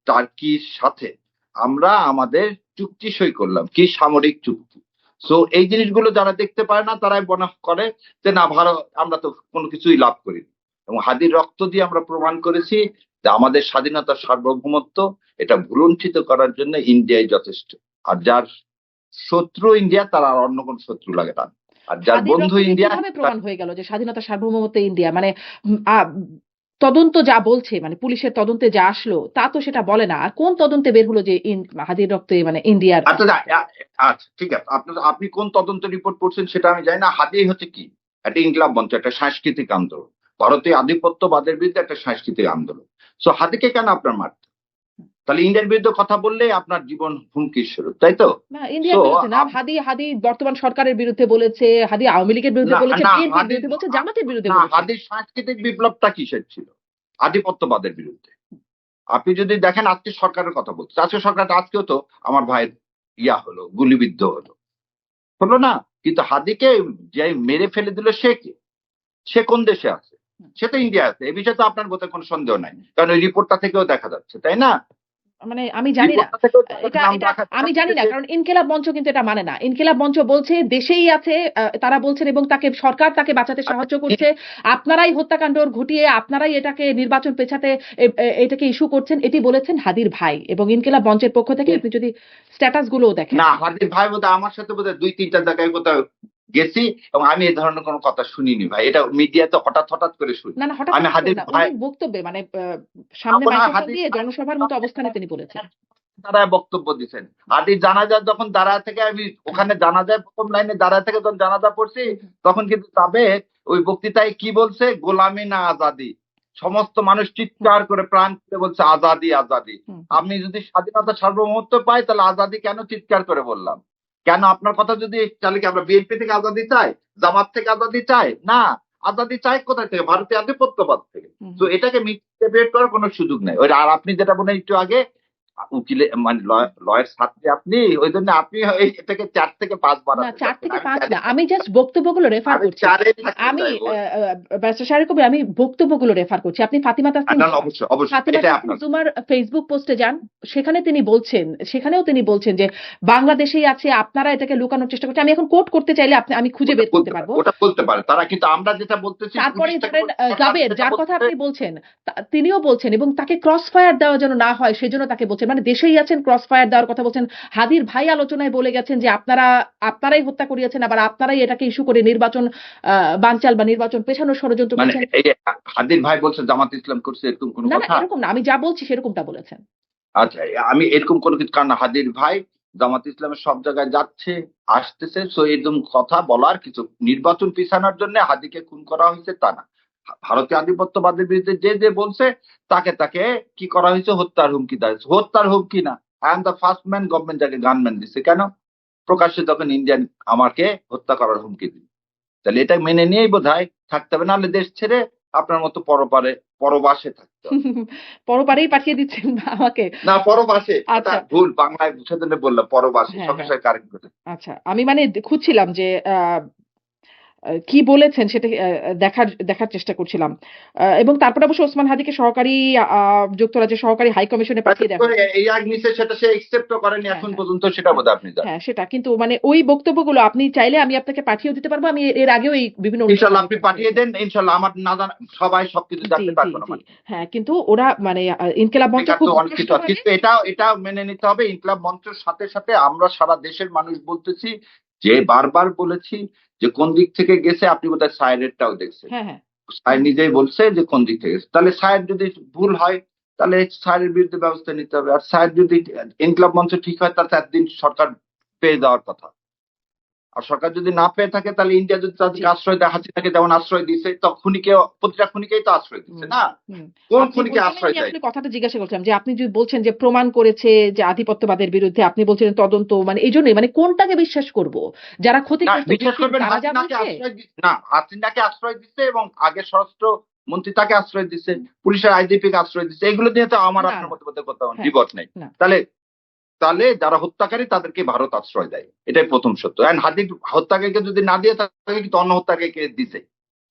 টার্কির সাথে আমরা আমাদের চুক্তি সই করলাম, কি সামরিক চুক্তি। সো এই জিনিসগুলো যারা দেখতে পারে না, তারাই মনে করে যে না, ভারত, আমরা তো কোনো কিছুই লাভ করিনি। এবং হাদির রক্ত দিয়ে আমরা প্রমাণ করেছি যে আমাদের স্বাধীনতা সার্বভৌমত্ব এটা ভুলুণ্ঠিত করার জন্য ইন্ডিয়াই যথেষ্ট। আর যার শত্রু ইন্ডিয়া, তার আর অন্য কোন শত্রু লাগে না। আর যার হাদির বন্ধু রক্ত দিয়ে ইন্ডিয়া, কিভাবে প্রমাণ হয়ে গেল যে স্বাধীনতা সার্বভৌমত্ব ইন্ডিয়া? মানে উম, আ, তদন্ত যা বলছে, মানে পুলিশের তদন্তে যা আসলো তা তো সেটা বলে না। আর কোন তদন্তে বের হলো যে হাদির রক্তে মানে ইন্ডিয়ার? আচ্ছা আচ্ছা ঠিক আছে, আপনি কোন তদন্ত রিপোর্ট পড়ছেন সেটা আমি জানি না। হাদিয়াই হচ্ছে কি, একটা ইনকিলাব মঞ্চ, একটা সাংস্কৃতিক আন্দোলন, ভারতীয় আধিপত্যবাদের বিরুদ্ধে একটা সাংস্কৃতিক আন্দোলন। সো হাদিকে কেন আপনার মারতে? তাহলে ইন্ডিয়ার বিরুদ্ধে কথা বললে আপনার জীবন হুমকির শুরু, তাই তো? না, ইন্ডিয়ার সো বিরুদ্ধে না, হাদি বর্তমান সরকারের বিরুদ্ধে বলেছে, হাদি আওয়ামী লীগের বিরুদ্ধে না বলেছে, না বিএনপির হাদির বিরুদ্ধে বলছে, জামাতের বিরুদ্ধে না বলেছে। হাদির সাংস্কৃতিক বিপ্লবটা কিসের ছিল? আধিপত্যবাদের বিরুদ্ধে। আপনি যদি দেখেন আজকে সরকারের কথা বলছে, আজকে সরকারটা আজকেও তো আমার ভাইয়ের হলো, গুলিবিদ্ধ হলো না? কিন্তু হাদিকে যে মেরে ফেলে দিল সে কে? সে কোন দেশে আছে? সে তো ইন্ডিয়া আছে। এই বিষয়ে তো আপনার বোধহয় কোনো সন্দেহ নাই, কারণ ওই রিপোর্টটা থেকেও দেখা যাচ্ছে, তাই না? মানে আমি জানি না, রিপোর্টটা থেকেও এটা নাম এটা দেখা আমি জানি না, যাচ্ছে। কারণ ইনকিলাব মঞ্চ কিন্তু এটা মানে না। ইনকিলাব মঞ্চ বলছে দেশেই আছে, তারা বলছেন, এবং তাকে সরকার তাকে বাঁচাতে সাহায্য করছে। আপনারাই হত্যাকাণ্ড ঘটিয়ে আপনারাই এটাকে নির্বাচন পেছাতে এটাকে ইস্যু করছেন, এটি বলেছেন হাদির ভাই। এবং ইনকিলাব মঞ্চের পক্ষ থেকে আপনি যদি স্ট্যাটাস গুলোও দেখেন, না, হাদির ভাই বোধহয় আমার সাথে বোধহয় ২-৩টা জায়গায় কোথাও গেছি, এবং আমি এই ধরনের কোনো কথা শুনিনি ভাই। এটা মিডিয়াতে হঠাৎ করে শুনি। না না, হঠাৎ আমি করে শুনুন হাদির না, ভাই উনি বক্তব্যে মানে সামনে আপনার মাইক্রোফোন হাদির দিয়ে জনসভার মতো অবস্থানে তিনি বলেছেন। দাঁড়ায় বক্তব্য দিচ্ছেন। হাদির জানাজার যখন দাঁড়ায় থেকে আমি ওখানে জানাজায় প্রথম লাইনে দাঁড়ায় থেকে যখন জানাজা পড়ছি, তখন কিন্তু সাবেক ওই বক্তৃতায় কি বলছে? গোলামি না আজাদি। সমস্ত মানুষ চিৎকার করে প্রাণ খুলে বলছে আজাদি আজাদি। আমি যদি স্বাধীনতা সার্বভৌমত্ব পাই, তাহলে আজাদি কেন চিৎকার করে বললাম? কেন আপনার কথা যদি তাহলে কি আমরা বিএনপি থেকে আজাদি চাই? জামাত থেকে আজাদি চাই? না, আজাদি চাই কোথায় থেকে? ভারতীয় আধিপত্যবাদ থেকে। তো এটাকে মিথ্যে করার কোনো সুযোগ নেই। ওই আর আপনি যেটা বলেন একটু আগে, উকিলে মানে লয়ের ছাত্রী আপনি, ওই জন্য আপনি এটাকে ৪ থেকে ৫ না, বাড়াতে ৪ চাচ্ছেন। থেকে আমি ৫ 4 না। আমি জাস্ট বক্তব্যগুলো রেফার আমি করছি। ৪ এ থাকতে আমি চাইবো। ব্যারিস্টার শাহরিয়ার কবির, আমি বক্তব্যগুলো রেফার করছি। আপনি ফাতিমা তাসনিম না, অবশ্যই ফাতিমা এটাই তাসনিম আপনার। জুমার ফেসবুক পোস্টে যান। সেখানেও তিনি বলছেন যে বাংলাদেশেই আছে, আপনারা এটাকে লুকানোর চেষ্টা করছেন। আমি এখন কোট করতে চাইলে আমি খুঁজে বের করতে পারবো। ওটা বলতে পারে তারা, কিন্তু আমরা যেটা বলতেছি তারপরে পুলিশ থেকে ধরেন জাবের, যেটা যার কথা বলতেছে। আপনি বলছেন, তিনিও বলছেন, এবং তাকে ক্রস ফায়ার দেওয়া যেন না হয় সেজন্য তাকে বলছেন, মানে দেশেই আছেন, ক্রস ফায়ার দেওয়ার কথা বলছেন। হাদির ভাই আলোচনায় বলে গেছেন যে আপনারাই হত্যা করিয়েছেন, আবার আপনারাই এটাকে ইস্যু করে নির্বাচন বানচাল বা নির্বাচন পেছানোর ষড়যন্ত্র মানে করছেন। এই যে হাদির ভাই বলছে জামাত ইসলাম করছে, এরকম কোনো না না, কথা? এরকম না, আমি যা বলছি সেরকমটা বলেছেন। আচ্ছা, আমি এরকম কোনো কিছু, কারণ হাদির ভাই জামাত ইসলামের সব জায়গায় যাচ্ছে আসতেছে, সো এরকম কথা বলার কিছু, নির্বাচন পিছানোর জন্য হাদিকে খুন করা হয়েছে তা না। ভারতীয় আধিপত্যবাদের বিরুদ্ধে যে বলছে তাকে কি করা হয়েছে? হত্যার হুমকি দেওয়া হয়েছে। হত্যার হুমকি না, I am the first man, government যাকে গানম্যান দিচ্ছে কেন? প্রকাশ্যে তখন ইন্ডিয়ান আমাকে হত্যা করার হুমকি দিল। তাহলে এটা মেনে নিয়েই বোধহয় থাকতে হবে, নাহলে দেশ ছেড়ে আপনার মতো পরবাসে থাকতে হবে। পরপারেই পাঠিয়ে দিচ্ছেন আমাকে। না, পরবাসে, এটা আচ্ছা, ভুল, বাংলায় সেজন্য বললাম পরবাসে, হ্যাঁ সঙ্গে হ্যাঁ, সঙ্গে কারেক্ট করে। আচ্ছা, আমি মানে খুঁজছিলাম যে কি বলেছেন সেটা দেখার চেষ্টা করছিলাম। এবং তারপরে অবশ্য ওসমান হাদিকে সহকারী যুক্তরাজ্যের সহকারী হাই কমিশনে পাঠিয়ে দেওয়া হয়েছে। এই আগ্নিসে সেটা সে একসেপ্টও করেনি হ্যাঁ এখন হ্যাঁ পর্যন্ত, সেটা হ্যাঁ বোধহয় আপনি জানেন। হ্যাঁ, সেটা কিন্তু মানে ওই বক্তব্যগুলো আপনি চাইলে আমি আপনাকে পাঠিয়েও দিতে পারবো। আমি এর আগেও এই বিভিন্ন অনুষ্ঠানে ইনশাল্লাহ আমি আপনি কথা পাঠিয়ে বলেছি। দেন, ইনশাল্লাহ আমার না জানা সবাই সবকিছু জি জানতে, তার জি কোনো জি, মানে নেই। হ্যাঁ, কিন্তু ওরা মানে ইনকিলাব মঞ্চ বেকার খুব তো অনেক স্পষ্ট কিছু আছে, ভাবে, কিন্তু এটাও মেনে নিতে হবে, ইনকলাব মঞ্চের সাথে সাথে আমরা সারা দেশের মানুষ বলতেছি, যে বারবার বলেছি যে কোন দিক থেকে গেছে। আপনি বোধহয় সাইরেরটাও দেখছেন, হ্যাঁ হ্যাঁ, সাইর নিজেই বলছে যে কোন দিক থেকে গেছে। তাহলে সাইর যদি ভুল হয়, তাহলে সাইরের বিরুদ্ধে ব্যবস্থা নিতে হবে। আর সাইর যদি ইনকলাব মঞ্চ ঠিক হয়, তাহলে একদিন সরকার পেয়ে যাওয়ার কথা। আর সরকার যদি না পেয়ে থাকে, তাহলে ইন্ডিয়া যদি জি, তাদেরকে আশ্রয় দেয়, হাসিনাকে যেমন আশ্রয় দিচ্ছে, তো খুনিকে, প্রতিটা খুনিকেই তো আশ্রয় দিচ্ছে হুম না? হুম। কোন আপনি খুনিকে ওই জন্যই আশ্রয় আমি দেয়? আসলে কথাটা জিজ্ঞাসা করছিলাম যে আপনি যদি বলছেন যে প্রমাণ করেছে যে আধিপত্যবাদের বিরুদ্ধে, আপনি বলছিলেন তদন্ত, মানে এই জন্যই মানে কোনটাকে বিশ্বাস করব? যারা না, ক্ষতিগ্রস্ত বিশ্বাস ভিকটিম করবেন, তারা যা হাসিনাকে বলছে? আশ্রয় দিচ্ছে না, হাসিনাকে আশ্রয় দিচ্ছে, এবং আগে স্বরাষ্ট্র মন্ত্রী তাকে আশ্রয় দিচ্ছে, পুলিশের আইজিপি কে আশ্রয় দিচ্ছে। এগুলো নিয়ে তো আমার না আপনার না, মধ্যে কোথাও হ্যাঁ, দ্বিমত নেই। না, তাহলে তাহলে যারা হত্যাকারী তাদেরকে ভারত আশ্রয় দেয়, এটাই প্রথম সত্য। এন্ড হাদির হত্যাকারীকে যদি না দিয়ে থাকে, কিন্তু অন্য হত্যাকারীকে দিছে।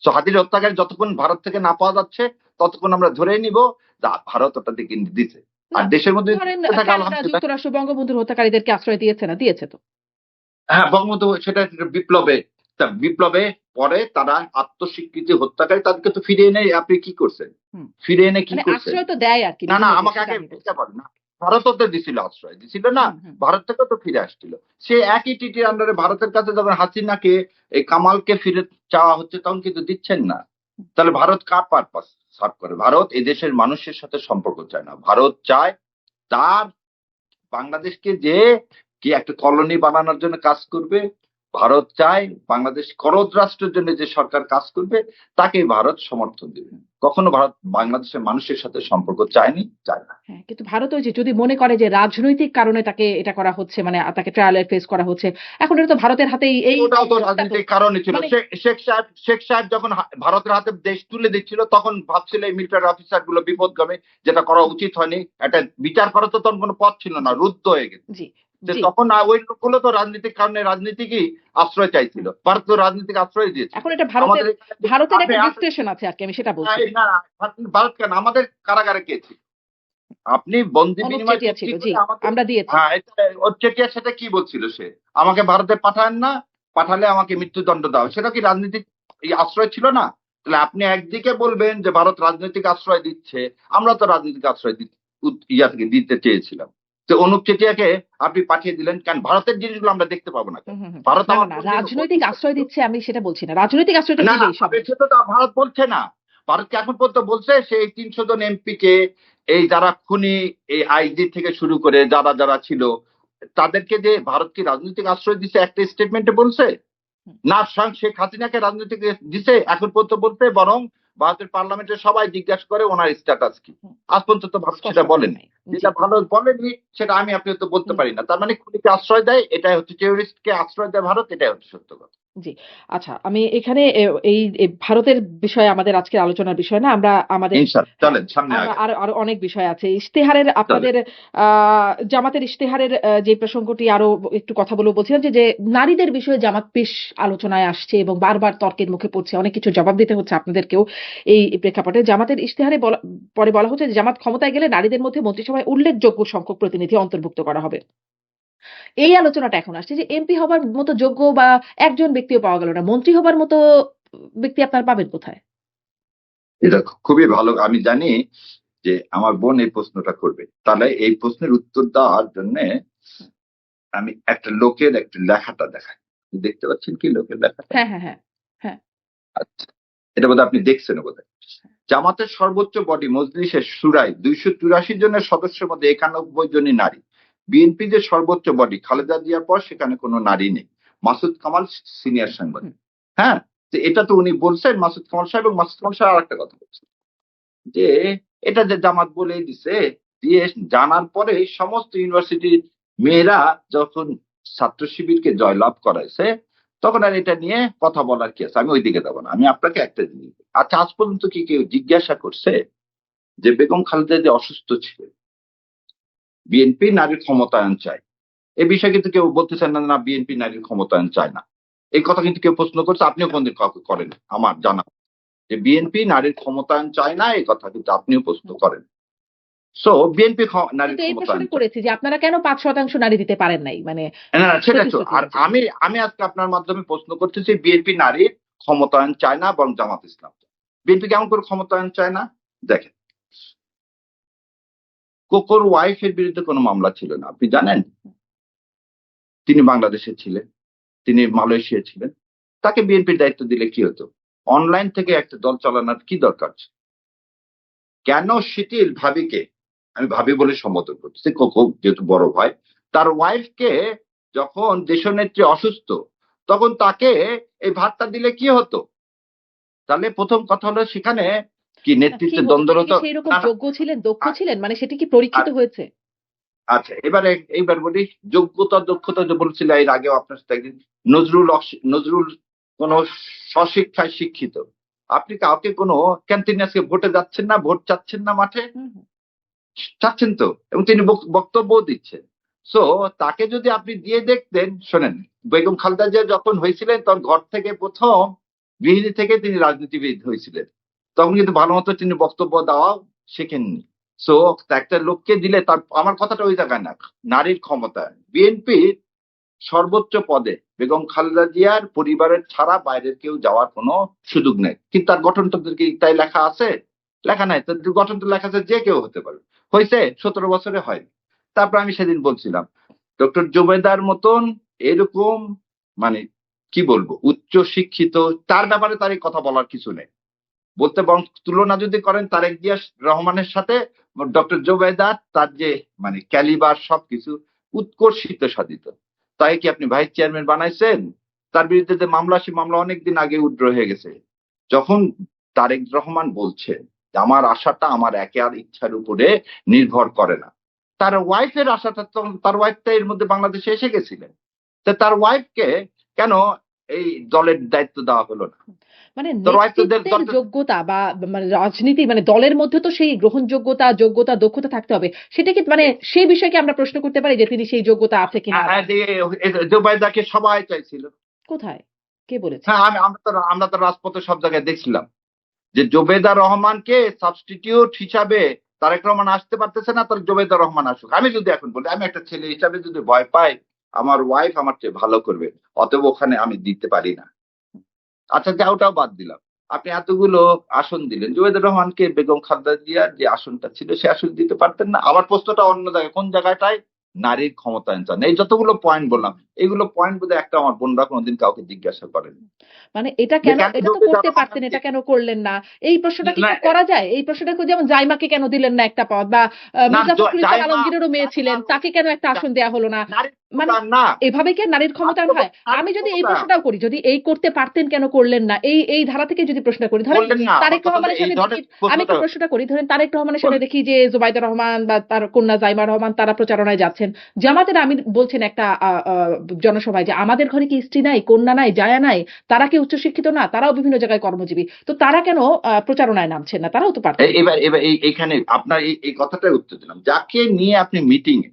তো হাদির হত্যাকারী যতক্ষণ ভারত থেকে না পাওয়া যাচ্ছে, ততক্ষণ আমরা ধরেই নিব যে ভারত ওটা দিকে দিছে। না। আর দেশের মধ্যে ধরেন থাকে কানাডা, আলহামদুলিল্লাহ। যুক্তরাষ্ট্র বঙ্গবন্ধুর হত্যাকারীদেরকে আশ্রয় দিয়েছে না? দিয়েছে তো। হ্যাঁ, বঙ্গবন্ধু সেটা বিপ্লবে পরে তারা আত্মস্বীকৃতি হত্যাকারী, তাদেরকে তো ফিরিয়ে এনে আপনি কি করছেন? হুম। ফিরিয়ে এনে কি মানে করছেন? আশ্রয় তো দেয় আরকি না, বিভিন্ন দেশ, আমাকে সেটা আগে আমি বলছি। বুঝতে পারেন না। ভারতও তো দিছিল আশ্রয়, দিছিল না? হুম হুম। ভারত থেকেও তো ফিরে আসছিল। সে একই টিটির আন্ডারে ভারতের কাছে যখন হাসিনাকে, এই কামালকে ফিরে চাওয়া হচ্ছে, তখন কিন্তু দিচ্ছেন না। তাহলে ভারত কার পারপাস সার্ভ করে? ভারত এই দেশের মানুষের সাথে সম্পর্ক চায় না। ভারত চায় তার বাংলাদেশকে যে কি একটা কলোনি বানানোর জন্য কাজ করবে, ভারত চায় বাংলাদেশ করদ রাষ্ট্রের জন্য যে সরকার কাজ করবে তাকে ভারত সমর্থন দেবে। কখনো ভারত বাংলাদেশের মানুষের সাথে সম্পর্ক চায়নি, চায় না। হ্যাঁ, কিন্তু ভারত ওই যে যদি মনে করে যে রাজনৈতিক কারণে তাকে এটা করা হচ্ছে, মানে তাকে ট্রায়ালে ফেস করা হচ্ছে, এখন এটা তো ভারতের হাতেই এই ওটাও তো টা তো রাজনৈতিক কারণে ছিল। মানে শেখ সাহেব যখন ভারতের হাতে দেশ তুলে দিচ্ছিল তখন ভাবছিল এই মিলিটারি অফিসার গুলো বিপদগামী, যেটা করা উচিত হয়নি। একটা বিচার করার তো তখন কোনো পথ ছিল না, জি, রুদ্ধ হয়ে গেছে। জি, যে জি। তখন ওই লোকগুলো তো রাজনৈতিক কারণে রাজনীতিকই আশ্রয় চাইছিল, হুম। ভারত তো রাজনীতিক আশ্রয় দিয়েছিল। এখন এটা ভারতের আমাদের এখানে ভারতের আপনি একটা ডিসক্রিপশন আছে আরকি, আমি সেটা বলছি। না, ভারত কেন, আমাদের কারাগারে কে ছিল? আপনি বন্দি অনুপ বিনিময় চেটিয়া ছিল, চুক্তি জি, করে আমাদের, আমরা দিয়েছি। হ্যাঁ, ওর চেটিয়ার সাথে কি বলছিল সে, আমাকে ভারতে পাঠান না, পাঠালে আমাকে মৃত্যুদণ্ড দাও। সেটা কি রাজনৈতিক আশ্রয় ছিল না? তাহলে আপনি একদিকে বলবেন যে ভারত রাজনৈতিক আশ্রয় দিচ্ছে, আমরা তো রাজনৈতিক আশ্রয় ইয়া থেকে দিতে চেয়েছিলাম। তো অনুপ চেটিয়াকে আপনি পাঠিয়ে দিলেন কেন? ভারতের জিনিসগুলো আমরা দেখতে পাবো না কেন? হুম, হুম, হুম। ভারত না, না, আমার না, কোনদিন রাজনৈতিক আশ্রয় দিচ্ছে আমি সেটা বলছি না। রাজনৈতিক আশ্রয় তো না, না, দিবেই সব দেশ। সেটা তো ভারত বলছে না। ভারতকে এখন পর্যন্ত বলছে সেই ৩০০ জন এমপি কে, এই যারা খুনি, এই আইজি থেকে শুরু করে যারা যারা ছিল তাদেরকে যে ভারত কি রাজনৈতিক আশ্রয় দিছে একটা স্টেটমেন্টে বলছে হুম, না? স্বয়ং শেখ হাসিনাকে রাজনৈতিক দিছে এখন পর্যন্ত বলতে, বরং ভারতের পার্লামেন্টের সবাই জিজ্ঞাসা করে ওনার স্ট্যাটাস কি। হুম। আজ পর্যন্ত তো ভারত স্পষ্ট সেটা করে বলেনি। নাই। জি। যেটা ভারত বলেনি সেটা আমি আপনি তো বলতে হুম। পারি না। তার মানে খুনিকে আশ্রয় দেয়, এটাই হচ্ছে টেরোরিস্টকে আশ্রয় দেয় ভারত, এটাই হচ্ছে সত্য কথা। জি। আচ্ছা, আমি এখানে এই ভারতের বিষয়ে আমাদের আজকের আলোচনার বিষয় না। আমরা আমাদের ইনশাল্লাহ হ্যাঁ, চলেন সামনে আমরা আগে আরো আরো অনেক বিষয় আছে। ইশতেহারের চলেন। আপনাদের আ জামাতের ইশতেহারের যে প্রসঙ্গটি আরো একটু কথা বলব বলছিলাম যে নারীদের বিষয়ে জামাত বেশ আলোচনায় আসছে এবং বারবার তর্কের মুখে পড়ছে। অনেক কিছু জবাব দিতে হচ্ছে আপনাদেরকেও এই প্রেক্ষাপটে। জামাতের ইশতেহারে পরে বলা হচ্ছে যে জামাত ক্ষমতায় গেলে নারীদের মধ্যে মন্ত্রিসভায় উল্লেখযোগ্য সংখ্যক প্রতিনিধি অন্তর্ভুক্ত করা হবে। এই আলোচনাটা এখন আসছে যে এমপি হবার মতো যোগ্য বা একজন ব্যক্তিও পাওয়া গেল না। মন্ত্রী হবার মতো ব্যক্তি আপনারা পাবেন কোথায়? এটা খুবই ভালো। আমি জানি যে আমার বোন এই প্রশ্নটা করবে। তাহলে এই প্রশ্নের উত্তর দেওয়ার জন্য হুম। আমি একটা লোকের একটা লেখাটা দেখাই। দেখতে পাচ্ছেন কি লোকের লেখাটা? হ্যাঁ, হ্যাঁ, হ্যাঁ। হ্যাঁ, আচ্ছা, এটা বোধহয় আপনি দেখছেন বোধহয়। জামাতের সর্বোচ্চ বডি মজলিসের শুরায় ২৮৪ জনের সদস্যের মধ্যে ৯১ জনই নারী। বিএনপি যে সর্বোচ্চ বডি খালেদা জিয়ার পর সেখানে কোনো নারী নেই। মাসুদ কামাল সিনিয়র হুম। সাংবাদিক। হ্যাঁ? তো এটা তো উনি বলছেন মাসুদ কামাল সাহেব, এবং মাসুদ কামাল সাহেব আরেকটা কথা বলছেন যে এটা যে জামাত বলেই দিছে, দিয়ে জানার পরে সমস্ত ইউনিভার্সিটির মেয়েরা যখন ছাত্র শিবিরকে জয়লাভ করাইছে তখন আর এটা নিয়ে কথা বলার কি আছে? আমি ওইদিকে যাবো না। আমি আপনাকে একটা জিনিস বলি। আচ্ছা, আজ পর্যন্ত কি কেউ জিজ্ঞাসা করছে যে বেগম খালেদা যে অসুস্থ ছিলেন, বিএনপি নারীর ক্ষমতায়ন চায়, এ বিষয়ে কিন্তু কেউ বলতেছেন না না বিএনপি নারীর ক্ষমতায়ন চায় না। এই কথা কিন্তু কেউ প্রশ্ন করছে, আপনিও কোনদিন কাউকে করেন আমার জানা, যে বিএনপি নারীর ক্ষমতায়ন চায় না, এই কথা কিন্তু আপনিও প্রশ্ন হুম। করেন। সো বিএনপি আমি নারীর তো এই ক্ষমতায়ন প্রশ্নটা চায়। করেছি যে আপনারা কেন ৫% নারী দিতে পারেন নাই? মানে না, না, সেটা তো। প্রতিশ্রুতি আর অনুযায়ী। আমি আজকে আপনার মাধ্যমে প্রশ্ন করতেছি বিএনপি নারীর ক্ষমতায়ন চায় না বরং জামাত ইসলাম চায়। বিএনপি কেমন করে ক্ষমতায়ন চায় না? দেখেন, কোকোর ওয়াইফের বিরুদ্ধে কোনো মামলা ছিল না, আপনি জানেন? তিনি বাংলাদেশে ছিলেন, তিনি মালয়েশিয়া ছিলেন। তাকে বিএনপির দায়িত্ব দিলে কি হতো? অনলাইন থেকে একটা দল চালানোর কি দরকার ছিল? কেন শিথিল ভাবিকে, আমি ভাবি বলে সম্বোধন করতেছি, কোকো যেহেতু বড় ভাই, তার ওয়াইফকে যখন দেশনেত্রী অসুস্থ তখন তাকে এই ভাতটা দিলে কি হতো? তাহলে প্রথম কথা হলো সেখানে কি না, কি নেতৃত্বের হতো? তিনি কি দ্বন্দ্বরত? সেইরকম না, না, যোগ্য ছিলেন, দক্ষ আ- ছিলেন? মানে সেটি কি পরীক্ষিত আ- হয়েছে? আচ্ছা, এইবার বলি যোগ্যতা দক্ষতা যে বলছিল এর আগেও আপনার সাথে একদিন, নজরুল কোন স্বশিক্ষায় শিক্ষিত। আপনি কাউকে কোনো কেন, তিনি আজকে ভোটে যাচ্ছেন না, ভোট চাচ্ছেন না মাঠে? হুম, হুম। চাচ্ছেন তো, এবং তিনি বক্তব্য দিচ্ছেন। সো তাকে যদি আপনি দিয়ে দেখতেন, শোনেন, বেগম খালেদা জিয়া যখন হয়েছিলেন তখন ঘর থেকে প্রথম গৃহিণী থেকে তিনি রাজনীতিবিদ হয়েছিলেন। তখন কিন্তু ভালো মতো তিনি বক্তব্য দেওয়াও শেখেননি। সো একটা লোককে দিলে তার, আমার কথাটা ওই জায়গায় না, নারীর ক্ষমতা। বিএনপির সর্বোচ্চ পদে বেগম খালেদা জিয়ার পরিবারের ছাড়া বাইরের কেউ যাওয়ার কোনো সুযোগ নেই। কিন্তু তার গঠনতন্ত্রে কি তাই লেখা আছে? লেখা নাই। তার গঠনতন্ত্রে লেখা আছে যে কেউ হতে পারে। হয়েছে ১৭ বছরে হয়নি। তারপর আমি সেদিন বলছিলাম ডক্টর জুবেদার মতন এরকম, মানে কি বলবো, উচ্চ শিক্ষিত, তার ব্যাপারে তার এই কথা বলার কিছু নেই বলতে, বরং তুলনা যদি করেন তারেক জিয়া রহমানের সাথে, ডক্টর জুবেদার তার যে মানে ক্যালিবার সবকিছু উৎকর্ষিত সাধিত। তাই কি আপনি ভাইস চেয়ারম্যান বানাইছেন? তার বিরুদ্ধে যে মামলা, সে মামলা অনেকদিন আগে উইথড্র হয়ে গেছে। যখন তারেক রহমান বলছে যে আমার আশাটা আমার একার ইচ্ছার উপরে নির্ভর করে না, তার ওয়াইফের আশাটা তো, তার ওয়াইফটা এর মধ্যে বাংলাদেশে এসে গেছিলেন, তো তার ওয়াইফকে কেন এই দলের দায়িত্ব দেওয়া হলো না? মানে তোর ওয়াইফ তো নেতৃত্বের যোগ্যতা বা মানে রাজনীতি মানে দলের মধ্যে তো সেই গ্রহণযোগ্যতা, যোগ্যতা, দক্ষতা থাকতে হবে। সেটা কি মানে সেই বিষয়কে আমরা প্রশ্ন করতে পারি যে তিনি সেই যোগ্যতা আছে কিনা? জুবাইদাকে সবাই চাইছিল। কোথায়? কে বলেছে? হ্যাঁ, আমরা তো রাজপথে সব জায়গায় দেখছিলাম যে জুবেদা রহমানকে সাবস্টিটিউট হিসাবে তারেক রহমান আসতে পারতেছে না, তার জুবেদা রহমান আসুক। আমি যদি এখন বলি, আমি একটা ছেলে হিসাবে যদি ভয় পাই আমার ওয়াইফ আমার চেয়ে ভালো করবে, অতএব ওখানে আমি দিতে পারি না। আচ্ছা, যা ওটাও বাদ দিলাম, আপনি এতগুলো আসন দিলেন, জুবেদুর রহমানকে বেগম খালেদা জিয়ার যে আসনটা ছিল সে আসন দিতে পারতেন না? আমার প্রশ্নটা অন্য জায়গায়, কোন জায়গাটায়? নারীর ক্ষমতায়ন চান। এই যতগুলো পয়েন্ট বললাম, এইগুলো পয়েন্ট বোধহয় একটা আমার বোনরা কোনোদিন কাউকে জিজ্ঞাসা করেন মানে এটা যে কেন, কেন এটা তো জুবেদা করতে পারতেন, রহমানকে। এটা কেন করলেন না? এই প্রশ্নটা কি না, করা যায়? এই প্রশ্নটা যেমন জাইমাকে কেন দিলেন না একটা পদ, বা না, মির্জা ফখরুল ইসলাম জাইমা, আলমগীরেরও মেয়ে ছিলেন, তাকে কেন একটা আসন দেয়া হলো না? নারীর মানে ক্ষমতায়ন না, এভাবে কি আর নারীর ক্ষমতায়ন হয়? আমি নারীর যদি এই ক্ষমতায়ন প্রশ্নটাও করি, যদি এই করতে পারতেন কেন করলেন না, এই ধারা থেকে যদি প্রশ্ন করি, ধরেন বললেন না। আমার তারেক কথা হলো রহমানের এই সাথে দেখি, ধরনের আমি প্রশ্নটা একটু প্রশ্নটা করি, ধরেন তারেক রহমানের সাথে বলেন। দেখি যে জুবাইদা রহমান বা তার কন্যা জাইমা রহমান তারা প্রচারণায় যাচ্ছেন। জামাতের আমির বলছেন একটা জনসভায় যে আমাদের ঘরে কি স্ত্রী নাই, কন্যা নাই, জায়া নাই, তারা কি উচ্চশিক্ষিত না, তারাও বিভিন্ন জায়গায় কর্মজীবী, তো তারা কেন প্রচারণায় নামছেন না? তারাও তো পারতেন। এবার এবার এইখানে আপনার এই কথাটাই উত্তর দিলাম। যাকে নিয়ে আপনি মিটিং এ,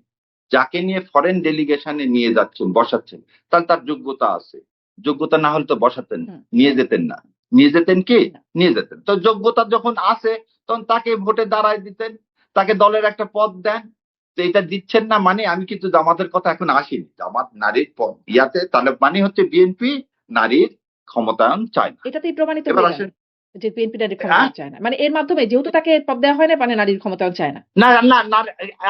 যাকে নিয়ে ফরেন ডেলিগেশনে নিয়ে যাচ্ছেন, বসাচ্ছেন, তাহলে তার যোগ্যতা আছে। যোগ্যতা না হলে তো বসাতেন, হুম, নিয়ে যেতেন না। নিয়ে যেতেন কি? না। নিয়ে যেতেন। তো যোগ্যতা যখন আছে তখন তাকে ভোটে দাঁড়ায় দিতেন, তাকে দলের একটা পদ দেন। তো এটা দিচ্ছেন না মানে, আমি কিন্তু জামাতের কথা এখন আসিনি, জামাত নারীর ইয়াতে, তাহলে মানে হচ্ছে বিএনপি নারীর ক্ষমতায়ন চায় না। এটাতেই প্রমাণিত এবার হয়ে গেল আসেন। যে বিএনপি নারীর হ্যাঁ, ক্ষমতায়ন চায় না। মানে এর মাধ্যমে যেহেতু তাকে পদ দেওয়া হয় না, মানে নারীর ক্ষমতায়ন চায় না। না, না, না,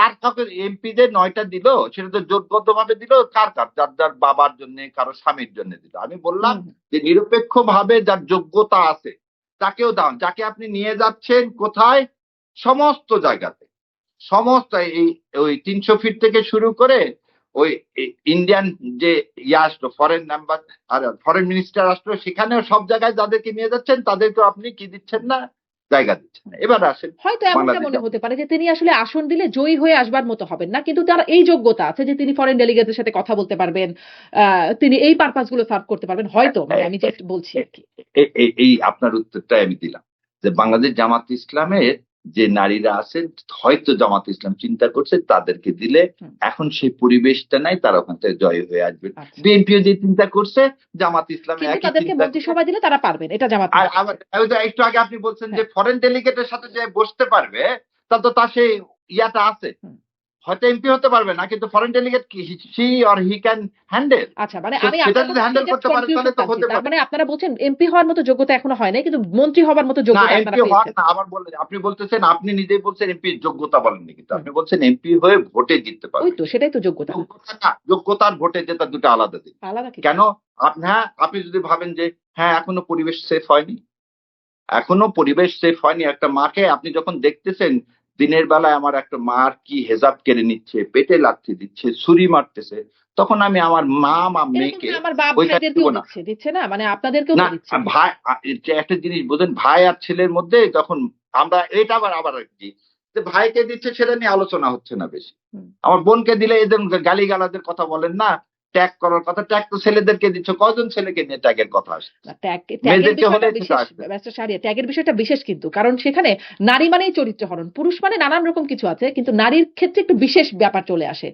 আর কাউকে এমপিদের ৯টা দিল, সেটা তো জোটবদ্ধভাবে দিল। কার কার? যার যার বাবার জন্য, কারো স্বামীর জন্য দিল। আমি বললাম হুম, হুম। যে নিরপেক্ষভাবে যার যোগ্যতা আছে তাকেও দাও। যাকে আপনি নিয়ে যাচ্ছেন কোথায়? সমস্ত জায়গাতে, সমস্ত এই ওই ৩০০ ফিট থেকে শুরু করে ওই ইন্ডিয়ান যে ইয়ে আসলো, ফরেন নাম্বার আর ফরেন মিনিস্টার আসলো, সেখানেও সব জায়গায় যাদেরকে নিয়ে যাচ্ছেন তাদেরকেও আপনি কি দিচ্ছেন না? জায়গা দিচ্ছেন না। এবার আসেন হয়তো এমনটা বাংলাদেশ। মনে হতে পারে যে তিনি আসলে আসন দিলে জয়ী হয়ে আসবার মতো হবেন না। কিন্তু তার এই যোগ্যতা আছে যে তিনি ফরেন ডেলিগেটদের সাথে কথা বলতে পারবেন। তিনি এই পারপাস গুলো সার্ভ করতে পারবেন। হয়তো, মানে আমি জাস্ট বলছি আরকি। এই আপনার উত্তরটাই আমি দিলাম যে বাংলাদেশ জামাত ইসলামের যে নারীরা আছেন, হয়তো জামাত ইসলাম চিন্তা করছে তাদেরকে দিলে হুম, এখন সেই পরিবেশটা নাই, তারা ওখান থেকে জয় হয়ে আসবেন। আচ্ছা। বিএনপিও যে চিন্তা করছে, জামাত ইসলামে কিন্তু একই তাদেরকে চিন্তা করে। মন্ত্রিসভায় দিলে তারা পারবেন। এটা জামাত আর মনে করছে। আবার ওই যে একটু আগে আপনি বলছেন যে হ্যাঁ। ফরেন ডেলিগেটের সাথে যে বসতে পারবে, তা তো তার সেই ইয়াটা আছে। হুম। হয়তো এমপি হতে পারবে না, কিন্তু foreign delegate she or he can handle. আচ্ছা, মানে তো আমি সেটা আপনার যদি কথা থেকে হ্যান্ডেল জাস্ট করতে পারে কনক্লুশন তাহলে তো টানছি। হতে তার পারে। মানে আপনারা বলছেন এমপি হওয়ার মতো যোগ্যতা এখনো হয় নাই, কিন্তু মন্ত্রী হবার মতো না, যোগ্যতা এমপি আপনারা হওয়ার পেয়েছেন। না, আবার বললেন, আপনি বলতেছেন, আপনি নিজেই বলছেন এমপির যোগ্যতা বলেননি, কিন্তু হুম। আপনি বলছেন এমপি হয়ে ভোটে জিততে ওই পারবে। তো সেটাই তো যোগ্যতা। যোগ্যতা না, যোগ্যতার ভোটে জেতা দুটো আলাদা দিক। আলাদা কিছু। কেন? হ্যাঁ, আপনি যদি ভাবেন যে হ্যাঁ এখনো পরিবেশ সেফ হয়নি, এখনো পরিবেশ সেফ হয়নি। একটা মাকে আপনি যখন দেখতেছেন দিনের বেলায় আমার একটা মার কি হেজাব কেড়ে নিচ্ছে, পেটে লাথি দিচ্ছে, ছুরি মারতেছে, তখন আমি আমার মা এরকম মেয়েকে তো আমার বাপ ওইখানে দিব ভাইদেরকেও না। দিচ্ছে, দিচ্ছে না? মানে আপনাদেরকেও না, তো দিচ্ছে। ভাই যে একটা জিনিস বোঝেন, ভাই আর ছেলের মধ্যে যখন আমরা এটা আবার আবার কি যে ভাইকে দিচ্ছে সেটা নিয়ে আলোচনা হচ্ছে না বেশি। হুম। আমার বোনকে দিলে এদের গালিগালাজের কথা বলেন না, ট্যাগ করার কথা। ট্যাগ তো ছেলেদেরকে দিচ্ছে, কজন ছেলেকে নিয়ে ট্যাগের কথা আসছে? না, ট্যাগের মেয়েদেরকে বিষয়টা হলে সেটা বিশেষ, আসবে। ব্যারিস্টার শাহরিয়ার, ট্যাগের বিষয়টা বিশেষ কিন্তু। কারণ সেখানে নারী মানেই চরিত্র হরণ। পুরুষ মানে নানান রকম কিছু আছে। কিন্তু নারীর ক্ষেত্রে একটু বিশেষ ব্যাপার চলে আসে।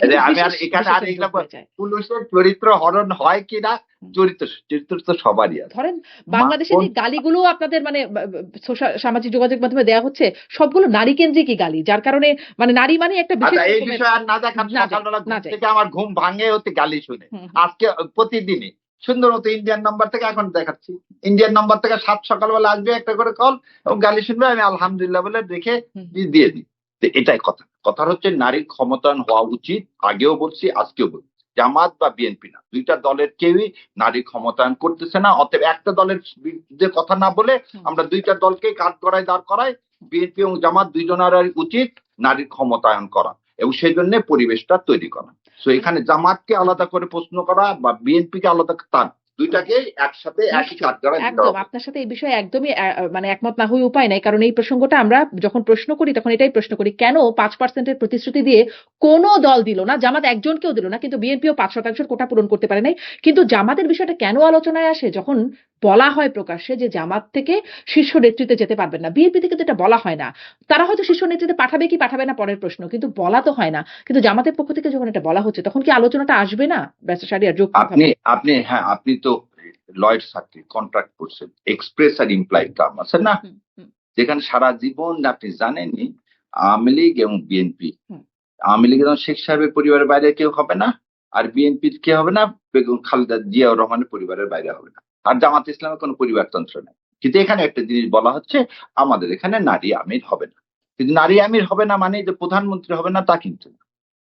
কিন্তু আমি আর বিশেষ এখানে আর বিশেষের যোগ এগুলা হয়ে যায়। পুরুষের চরিত্র হরণ হয় কিনা, হুম। চরিত্র তো সবারই আছে। ধরেন মা বাংলাদেশে বোন। যে গালিগুলো আপনাদের মানে সামাজিক যোগাযোগ মাধ্যমে দেয়া হচ্ছে, সবগুলো নারী কেন্দ্রিকই গালি। যার কারণে মানে নারী মানে একটা বিশেষ আচ্ছা, এই রকমের বিষয়ে আর না দেখান। না যায়, সকালবেলা না ঘুম যায়। থেকে আমার ঘুম ভাঙে হচ্ছে গালি শুনে। হুম, হুম, আজকে প্রতিদিনই সুন্দর মতো ইন্ডিয়ান নাম্বার থেকে এখন দেখাচ্ছি, ইন্ডিয়ান নাম্বার থেকে সকালবেলা আসবে একটা করে কল এবং গালি শুনবে, আমি আলহামদুলিল্লাহ বলে রেখে হুম। দিয়ে দিই। তো এটাই কথা। কথা হচ্ছে নারীর ক্ষমতায়ন হওয়া উচিত। আগেও বলছি, আজকেও বলছি, জামাত বা বিএনপি না, দুইটা দলের কেউই নারী ক্ষমতায়ন করতেছে না। অতএব একটা দলের বিরুদ্ধে কথা না বলে হুম। আমরা দুইটা দলকে কাঠ করায় দাঁড় করাই। বিএনপি এবং জামাত দুইজনের উচিত নারীর ক্ষমতায়ন করা। এবং সেই জন্য পরিবেশটা তৈরি করা। তো এখানে জামাতকে আলাদা করে প্রশ্ন করা বা বিএনপিকে আলাদা, তার দুইটাকে একসাথে একই কাজ করা একদম আপনার সাথে এই বিষয়ে একদমই মানে একমত না হয়ে উপায় নাই, কারণ এই প্রসঙ্গটা আমরা যখন প্রশ্ন করি তখন এটাই প্রশ্ন করি, কেন 5% প্রতিশ্রুতি দিয়ে কোনো দল দিল না, জামাত একজনকেও দিল না, কিন্তু বিএনপিও 5% কোটা পূরণ করতে পারে নাই। কিন্তু জামাতের বিষয়টা কেন আলোচনায় আসে, যখন বলা হয় প্রকাশ্যে যে জামাত থেকে শীর্ষ নেতৃত্বে যেতে পারবেন না, বিএনপি থেকে তো এটা বলা হয় না। তারা হয়তো শীর্ষ নেতৃত্বে পাঠাবে কি পাঠাবে না পরের প্রশ্ন, কিন্তু বলা তো হয় না। কিন্তু জামাতের পক্ষ থেকে যখন এটা বলা হচ্ছে তখন কি আলোচনাটা আসবে না? ব্যারিস্টার শাহরিয়ার আপনি হ্যাঁ, আপনি তো লয়েড সার্কিট কন্ট্রাক্ট করছেন, এক্সপ্রেস আর ইমপ্লাইড টার্ম আছে না, যেখানে সারা জীবন আপনি জানেনই আওয়ামী লীগ এবং বিএনপি, আওয়ামী লীগ যেমন শেখ সাহেবের পরিবারের বাইরে কেউ হবে না, আর বিএনপির কে হবে না, বেগম খালেদা জিয়াউর রহমানের পরিবারের বাইরে হবে না, আর জামাত ইসলামের কোনো পরিবারতন্ত্র নেই। কিন্তু এখানে একটা জিনিস বলা হচ্ছে, আমাদের এখানে নারী আমির হবে না। কিন্তু নারী আমির হবে না মানে যে প্রধানমন্ত্রী হবে না তা কিন্তু না।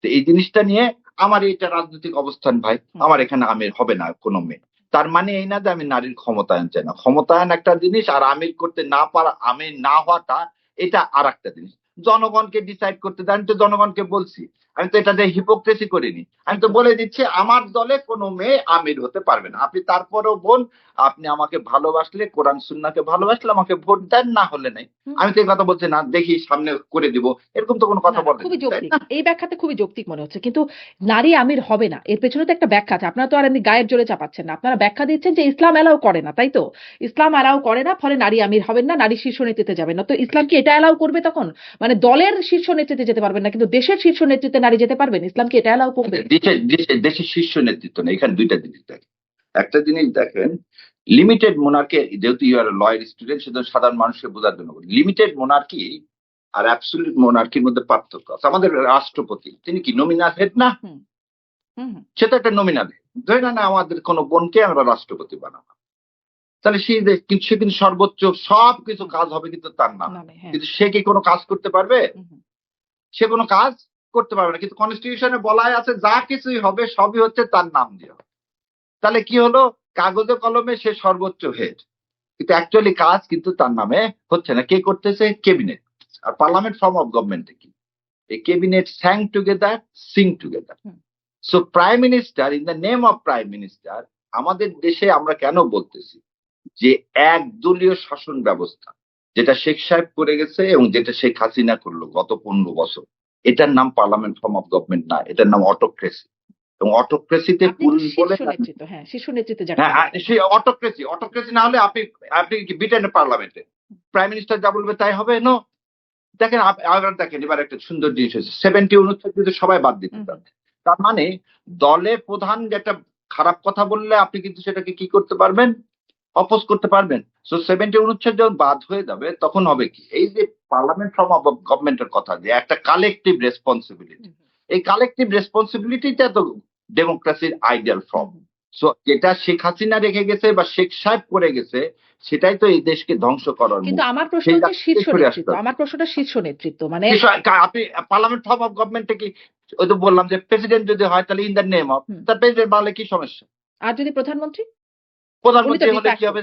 তো এই জিনিসটা নিয়ে আমার এটা রাজনৈতিক অবস্থান ভাই, আমার এখানে আমির হবে না কোনো মেয়ে, তার মানে এই না যে আমি নারীর ক্ষমতায়ন চাই না। ক্ষমতায়ন একটা জিনিস, আর আমির করতে না পারা, আমির না হওয়াটা এটা আর একটা জিনিস। জনগণকে ডিসাইড করতে দেন, তো জনগণকে বলছি, আমি তো এটা যে হিপোক্রেসি করিনি, আমি তো বলে দিচ্ছি আমার দলে কোনো মেয়ে আমির হতে পারবে না। আপনি তারপরেও বোন, আপনি আমাকে ভালোবাসলে, কোরআন সুন্নাহকে ভালোবাসলে আমাকে ভোট দেন, না হলে নাই। আমি তো এই কথা বলছি না, দেখি সামনে করে দিব, এরকম তো কোনো কথা বলেন। খুবই যৌক্তিক, এই ব্যাখ্যাতে খুবই যৌক্তিক মনে হচ্ছে। কিন্তু নারী আমির হবে না, এর পেছনে তো একটা ব্যাখ্যা আছে। আপনারা তো আর এমনি গায়ের জোরে চাপাচ্ছেন না, আপনারা ব্যাখ্যা দিচ্ছেন যে ইসলাম অ্যালাউ করে না, তাই তো? ইসলাম অ্যালাউ করে না, ফলে নারী আমির হবেন না, নারী শীর্ষ নেতৃত্বে যাবেন না। তো ইসলাম কি এটা অ্যালাউ করবে তখন? মানে দলের শীর্ষ নেতৃত্বে যেতে পারবেন না, কিন্তু দেশের শীর্ষ নেতৃত্বে নারী যেতে পারবেন, ইসলাম কি এটা অ্যালাউ করবে? দেশের শীর্ষ নেতৃত্ব না, এখানে দুইটা জিনিস দেখেন। একটা জিনিস দেখেন, লিমিটেড মোনার্কি, যেহেতু ইউ আর লয়ার স্টুডেন্ট, সেটা সাধারণ মানুষকে বোঝার জন্য বলি। লিমিটেড মোনার্কি আর অ্যাবসলিউট মোনার্কির মধ্যে পার্থক্য আছে। আমাদের রাষ্ট্রপতি তিনি কি নমিনাল হেড না? সে তো একটা নমিনাল হেড। ধরে না আমাদের কোনো বোনকে আমরা রাষ্ট্রপতি বানাবো, তাহলে সে কিন্তু সর্বোচ্চ সব কিছু কাজ হবে কিন্তু তার নাম, কিন্তু সে কি কোনো কাজ করতে পারবে? সে কোনো কাজ করতে পারবে না। কিন্তু কনস্টিটিউশনে বলাই আছে যা কিছুই হবে সবই হচ্ছে তার নাম দিয়ে। তাহলে কি হলো, কাগজে কলমে সে সর্বোচ্চ হেড, কিন্তু অ্যাকচুয়ালি কাজ কিন্তু তার নামে হচ্ছে না। কে করতেছে? ক্যাবিনেট। আর পার্লামেন্ট ফর্ম অফ গভর্নমেন্টে কি, এই cabinet sang together, sing together. So prime minister, in the name of prime minister, আমাদের দেশে আমরা কেন বলতেছি যে একদলীয় শাসন ব্যবস্থা, যেটা শেখ সাহেব করে গেছে এবং যেটা শেখ হাসিনা করলো গত 15 বছর, এটার নাম পার্লামেন্ট ফর্ম অফ গভর্নমেন্ট না, এটার নাম অটোক্রেসি। এবং অটোক্রেসিতে শীর্ষ নেতৃত্বে সেই অটোক্রেসি না হলে আপনি কি ব্রিটেনের পার্লামেন্টে প্রাইম মিনিস্টার যা বলবে তাই হবে? নো। দেখেন আবার দেখেন, এবার একটা সুন্দর জিনিস হয়েছে, 70 অনুচ্ছেদ কিন্তু সবাই বাদ দিতে চাচ্ছে। তার মানে দলের প্রধান যেটা খারাপ কথা বললে আপনি কিন্তু সেটাকে কি করতে পারবেন? অপোজ করতে পারবেন। সো 70 অনুচ্ছেদ যখন বাদ হয়ে যাবে তখন হবে কি, এই যে পার্লামেন্ট ফর্ম অফ গভর্নমেন্টের কথা, যে একটা কালেকটিভ রেসপন্সিবিলিটি, এই কালেকটিভ রেসপন্সিবিলিটিটা তো ডেমোক্রেসির আইডিয়াল ফর্ম। সো যেটা শেখ হাসিনা রেখে গেছে বা শেখ সাহেব করে গেছে, সেটাই তো এই দেশকে ধ্বংস করার। কিন্তু আমার প্রশ্ন হচ্ছে শীর্ষ নেতৃত্ব, আমার প্রশ্নটা শীর্ষ নেতৃত্ব মানে আপনি পার্লামেন্ট ফর্ম অফ গভর্নমেন্টে কি, ওই তো বললাম যে প্রেসিডেন্ট যদি হয় তাহলে ইন দ্য নেম অফ, তার প্রেসিডেন্ট বানালে কি সমস্যা? আর যদি প্রধানমন্ত্রী হলে কি হবে?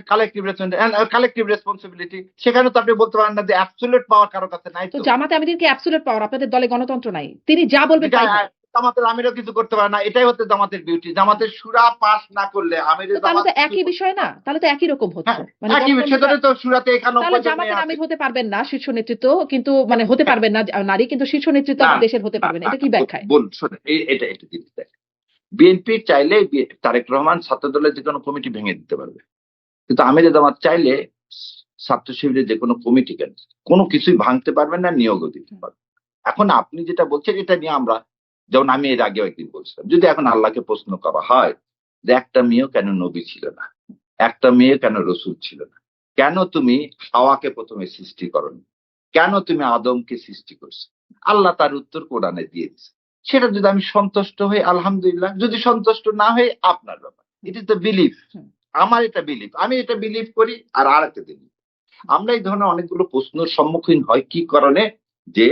Collective responsibility. সেখানে তো আপনি বলতে পারেন না যে অ্যাবসলিউট পাওয়ার কারো কাছে নাই। তো জামাতে আমিরের কি অ্যাবসলিউট পাওয়ার? আপনাদের দলে গণতন্ত্র নাই, তিনি যা বলবেন তাই হবে। জামাতের আমিরও কিছু করতে পারে না, এটাই হচ্ছে জামাতের বিউটি। জামাতের সুরা পাস না করলে আমিরের, তাহলে তো একই বিষয় না, তাহলে তো একই রকম হচ্ছে। মানে একই বিষয় তো সুরাতে এখানে তাহলে জামাতের আমির হতে পারবেন না শীর্ষ নেতৃত্ব, কিন্তু মানে হতে পারবেন না নারী, কিন্তু শীর্ষ নেতৃত্ব দেশের হতে পারবেন, এটা কি ব্যাখ্যায়? এটা জিনিস দেখ, বিএনপি চাইলে তারেক রহমান ছাত্র দলের যে কোনো কমিটি ভেঙে দিতে পারবে, কিন্তু আমিরে জামাত চাইলে ছাত্র শিবিরের যে কোনো কমিটি কেন কোনো কিছুই ভাঙতে পারবেন না, নিয়োগও দিতে পারবেন। এখন আপনি যেটা বলছেন এটা নিয়ে আমরা, যেমন আমি এর আগেও একদিন বলছিলাম, যদি এখন আল্লাহকে প্রশ্ন করা হয় যে একটা মেয়েও কেন নবী ছিল না, একটা মেয়ে কেন রসুল ছিল না, কেন তুমি হাওয়াকে প্রথমে সৃষ্টি করনি, কেন তুমি আদমকে সৃষ্টি করছো, আল্লাহ তার উত্তর কোরআনে দিয়ে দিচ্ছে। সেটা যদি আমি সন্তুষ্ট হই আলহামদুলিল্লাহ, যদি সন্তুষ্ট না হই আপনার ব্যাপার। It is the belief. আমার এটা বিলিফ, আমি এটা বিলিভ করি। আর একটা জিনিস, আমরা এই ধরনের অনেকগুলো প্রশ্নের সম্মুখীন হয় কি কারণে, যে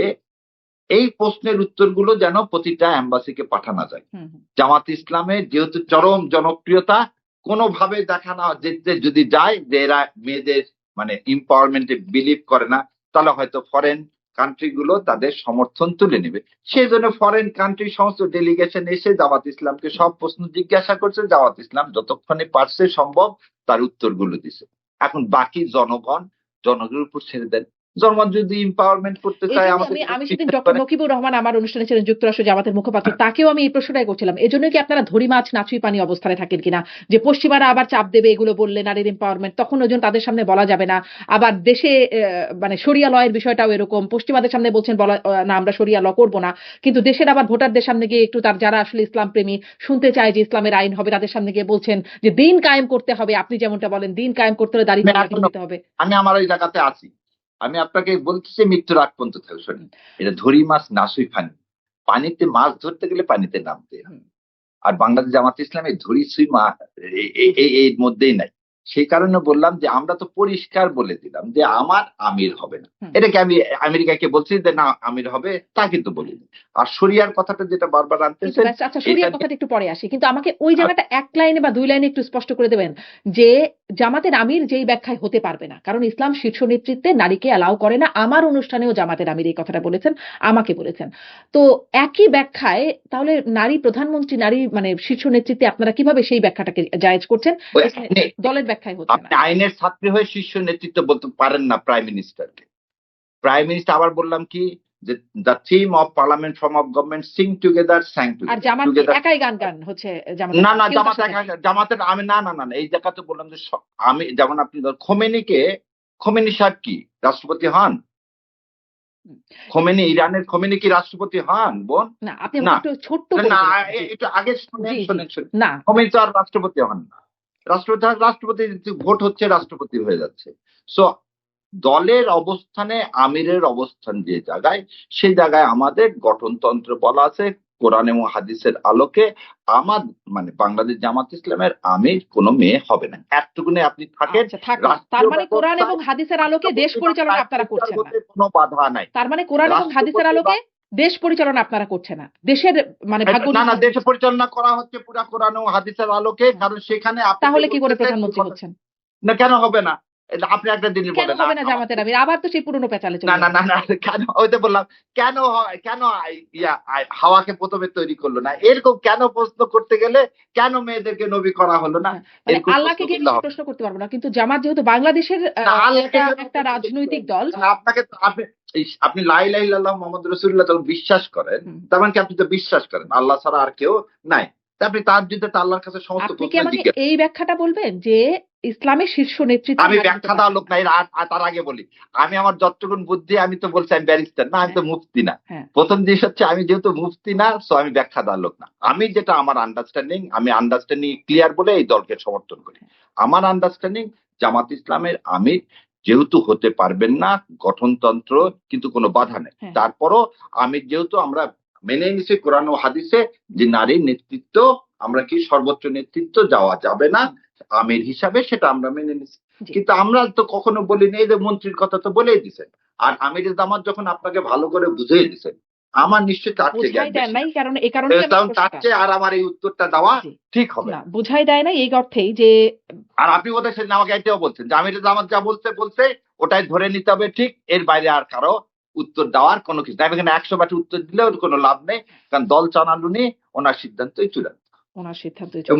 এই প্রশ্নের উত্তরগুলো যেন প্রতিটা এম্বাসিকে পাঠানো যায়। জামাত ইসলামের যেহেতু চরম জনপ্রিয়তা, কোনোভাবে দেখানো যেতে যদি যায় যে এরা মেয়েদের মানে এম্পাওয়ারমেন্টে বিলিভ করে না, তাহলে হয়তো ফরেন কান্ট্রিগুলো তাদের সমর্থন তুলে নেবে। সেই জন্য ফরেন কান্ট্রি সমস্ত ডেলিগেশন এসে জামাত ইসলামকে সব প্রশ্ন জিজ্ঞাসা করছে, জামাত ইসলাম যতক্ষণে পারছে সম্ভব তার উত্তরগুলো দিছে। এখন বাকি জনগণের উপর ছেড়ে দেন। জনগণ যদি এম্পাওয়ারমেন্ট করতে এই চায় জন্য আমাদের আমি যদি সেদিন বিশ্বাস ডক্টর করে, নকিবুর রহমান আমার অনুষ্ঠানে ছিলেন, যুক্তরাষ্ট্র জামাতের মুখপাত্র, তাকেও আমি এই প্রশ্নটাই করছিলাম, এজন্য কি আপনারা ধরি মাছ নাচুই পানি অবস্থায় থাকেন কিনা, যে পশ্চিমারা আবার চাপ দেবে এগুলো বললে নারীর এম্পাওয়ারমেন্ট, তখন ওজন তাদের সামনে বলা যাবে না। আবার দেশে মানে শরিয়া লয়ের বিষয়টাও এরকম, পশ্চিমাদের সামনে বলছেন বলা না আমরা শরিয়া ল করবো না, কিন্তু দেশের আবার ভোটারদের সামনে গিয়ে একটু তার যারা আসলে ইসলাম প্রেমী শুনতে চায় যে ইসলামের আইন হবে, তাদের সামনে গিয়ে বলছেন যে দিন কায়েম করতে হবে, আপনি যেমনটা বলেন দিন কায়েম করতে হলে দাঁড়িয়ে দিতে হবে। আমি আমার ওই জায়গাতে আছি। আমি আপনাকে বলতেছি মৃত্যুর আগ পর্যন্ত থাকবে। শোনেন, এটা ধরি মাছ নাসুই ফানি। পানিতে মাছ ধরতে গেলে পানিতে নামতে হয়। আর বাংলাদেশ জামাত ইসলামে ধরি সুই মা এর মধ্যেই নাই। সেই কারণে বললাম যে আমরা তো পরিষ্কার বলে দিলাম যে আমার আমির হবে না। এটাকে আমি আমেরিকাকে বলছি যে না আমির হবে, তা কিন্তু বলিনি। আর শরিয়ার কথাটা যেটা বারবার আনতেছেন, আচ্ছা শরিয়ার কথাটা একটু পরে আসি, কিন্তু আমাকে ওই জায়গাটা এক লাইনে বা দুই লাইনে একটু স্পষ্ট করে দেবেন যে জামাতের আমির যেই ব্যাখ্যায় হতে পারবে না, কারণ ইসলাম শীর্ষ নেতৃত্বে নারীকে অ্যালাউ করে না। আমার অনুষ্ঠানেও জামাতের আমির এই কথাটা বলেছেন, আমাকে বলেছেন। তো একই ব্যাখ্যায় তাহলে নারী প্রধানমন্ত্রী, নারী মানে শীর্ষ নেতৃত্বে আপনারা কিভাবে সেই ব্যাখ্যাটাকে জায়েজ করছেন? দলের ব্যাখ্যায় হচ্ছে আপনি আইনের ছাত্রী হয়ে শীর্ষ নেতৃত্ব বলতে পারেন না প্রাইম মিনিস্টারকে। প্রাইম মিনিস্টার আবার বললাম কি যে the theme of parliament form of government sing together sang আর জামাত একাই গান গান হচ্ছে না না জামাতের আমি না না না এই জায়গাতে বললাম যে আমি যেমন আপনি খোমেনি সাহেব কি রাষ্ট্রপতি হন? খোমেনি ইরানের খোমেনি কি রাষ্ট্রপতি হন বোন? না, আপনি একটু ছোট্ট না একটু আগে শোনেন না, খোমেনি তো আর রাষ্ট্রপতি হন না। রাষ্ট্রপতি ভোট হচ্ছে রাষ্ট্রপতি হয়ে যাচ্ছে। সো দলের অবস্থানে আমিরের অবস্থান যে জায়গায়, সেই জায়গায় আমাদের গঠনতন্ত্র বলা আছে কোরআন এবং হাদিসের আলোকে আমার মানে বাংলাদেশ জামাত ইসলামের আমির কোনো মেয়ে হবে না। এতটুকুনে আপনি থাকেন। তার মানে কোরআন এবং হাদিসের আলোকে দেশ পরিচালনা আপনারা করছেন না, কোনো বাধা নাই। তার মানে কোরআন এবং হাদিসের আলোকে দেশ পরিচালনা আপনারা করছেন না, দেশের মানে ভাগ্য না দেশে পরিচালনা করা হচ্ছে পুরা কোরআন ও হাদিসের আলোকে। কারণ সেখানে তাহলে কি করে প্রধানমন্ত্রী হচ্ছেন? না কেন হবে না? আপনি একটা জিনিস বলেন হবে না জামাতের আমির, আবার তো সেই পুরনো পেঁচালে চলে। না কেন ওই তো বললাম কেন কেন হাওয়াকে প্রথমে তৈরি করলো না, এরকম কেন প্রশ্ন করতে গেলে কেন মেয়েদেরকে নবী করা হলো না, এরকম আল্লাহকে গিয়ে প্রশ্ন করতে পারবো না, কিন্তু জামাত যেহেতু বাংলাদেশের একটা রাজনৈতিক দল, আপনাকে আপনি লা ইলাহা ইল্লাল্লাহ মুহাম্মাদুর রাসূলুল্লাহ যখন বিশ্বাস করেন, তার মানে কি আপনি তো বিশ্বাস করেন আল্লাহ ছাড়া আর কেউ নাই। আপনি তার যুদ্ধে আল্লাহর কাছে সমস্ত এই ব্যাখ্যাটা বলবেন যে ইসলামের শীর্ষ নেতৃত্ব। আমি ব্যাখ্যা দেওয়ার লোক নাই, তার আগে বলি আমি আমার যতটুকুন বুদ্ধি, আমি তো বলছি আমি ব্যারিস্টার না, আমি তো মুফতি না। প্রথম জিনিস হচ্ছে আমি যেহেতু মুফতি না, সো আমি ব্যাখ্যা দেওয়ার লোক না। আমি যেটা আমার আন্ডারস্ট্যান্ডিং, আমি আন্ডারস্ট্যান্ডিং ক্লিয়ার বলে এই দলকে সমর্থন করি। আমার আন্ডারস্ট্যান্ডিং জামাত ইসলামের আমির যেহেতু হতে পারবেন না, গঠনতন্ত্র কিন্তু কোনো বাধা নেই। তারপরও আমির যেহেতু আমরা মেনে নিছি কোরআন ও হাদিসে যে নারীর নেতৃত্ব আমরা কি সর্বোচ্চ নেতৃত্ব যাওয়া যাবে না আমির হিসাবে, সেটা আমরা মেনে নিছি। কিন্তু আমরা তো কখনো বলিনি, এই যে মন্ত্রীর কথা তো বলেই দিচ্ছেন, আর আমিরের জামাত যখন আপনাকে ভালো করে বুঝিয়ে দিচ্ছেন, আমার নিশ্চয়ই তার চেয়ে আর আমার এই উত্তরটা দেওয়া ঠিক হবে না। বুঝাই দেয় না এই অর্থেই যে, আর আপনি বোধহয় সেদিন আমাকে এটাও বলছেন যে আমিরের জামাত যা বলছে ওটাই ধরে নিতে হবে, ঠিক, এর বাইরে আর কারো উত্তর দেওয়ার কোনো কিছু নাই। এখানে 100 বাটি উত্তর দিলেও কোনো লাভ নেই, কারণ দল চানালুনি ওনার সিদ্ধান্তই চূড়ান্ত।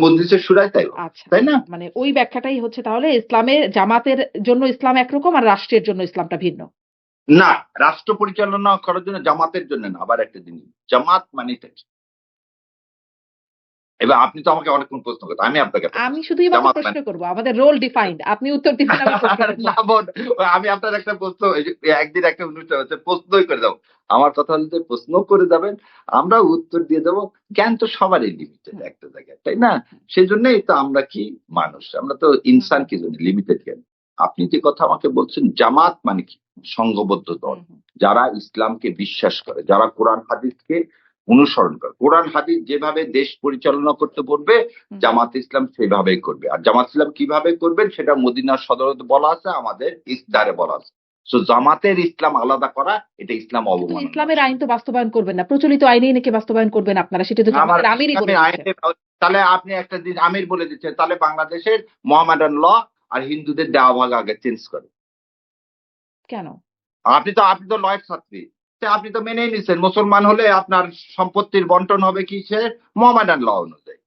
মজলিসের সুরায় তাই না? মানে ওই ব্যাখ্যাটাই হচ্ছে তাহলে ইসলামের জামাতের জন্য ইসলাম একরকম আর রাষ্ট্রের জন্য ইসলামটা ভিন্ন। না, রাষ্ট্র পরিচালনা করার জন্য জামাতের জন্য না। আবার একটা জিনিস, জামাত মানে এবার আপনি তো আমাকে অনেকক্ষণ প্রশ্ন করতে, আমি শুধুই প্রশ্ন করবো, আমাদের রোল ডিফাইন্ড, আপনি উত্তর দিবেন। আমি আপনার একটা প্রশ্ন, একদিন একটা অনুষ্ঠান হচ্ছে প্রশ্নই করে যাবো। আমার কথা হলো যে প্রশ্ন করে যাবেন, আমরা উত্তর দিয়ে যাবো। জ্ঞান তো সবারই লিমিটেড একটা জায়গায়, তাই না? সেই জন্যই তো আমরা কি মানুষ, আমরা তো ইনসান কি জন্য লিমিটেড জ্ঞান। আপনি যে কথা আমাকে বলছেন জামাত মানে কি, সংঘবদ্ধ দল যারা ইসলামকে বিশ্বাস করে, যারা কোরআন হাদিসকে অনুসরণ করে। কোরআন হাদিস যেভাবে দেশ পরিচালনা করতে বলবে জামাত ইসলাম সেভাবেই করবে। আর জামাত ইসলাম কিভাবে করবেন সেটা মদিনার সদরতে বলা আছে, আমাদের ইফতারে বলা আছে। সো জামাতের ইসলাম আলাদা করা, এটা ইসলাম অবমাননা। ইসলামের আইন তো বাস্তবায়ন করবেন না, প্রচলিত আইনেই নাকি বাস্তবায়ন করবেন আপনারা, সেটা তো জামাতের আমিরই বলেছেন। তাহলে আপনি একটা দিন আমির বলে দিচ্ছেন, তাহলে বাংলাদেশের মোহামেডান ল আর হিন্দুদের দেওয়া ভাগ আগে চেঞ্জ করে কেন? আপনি তো লয়ের ছাত্রী, তা আপনি তো মেনেই নিছেন মুসলমান হলে আপনার সম্পত্তির বন্টন হবে কিসে, মোহামেডান ল অনুযায়ী।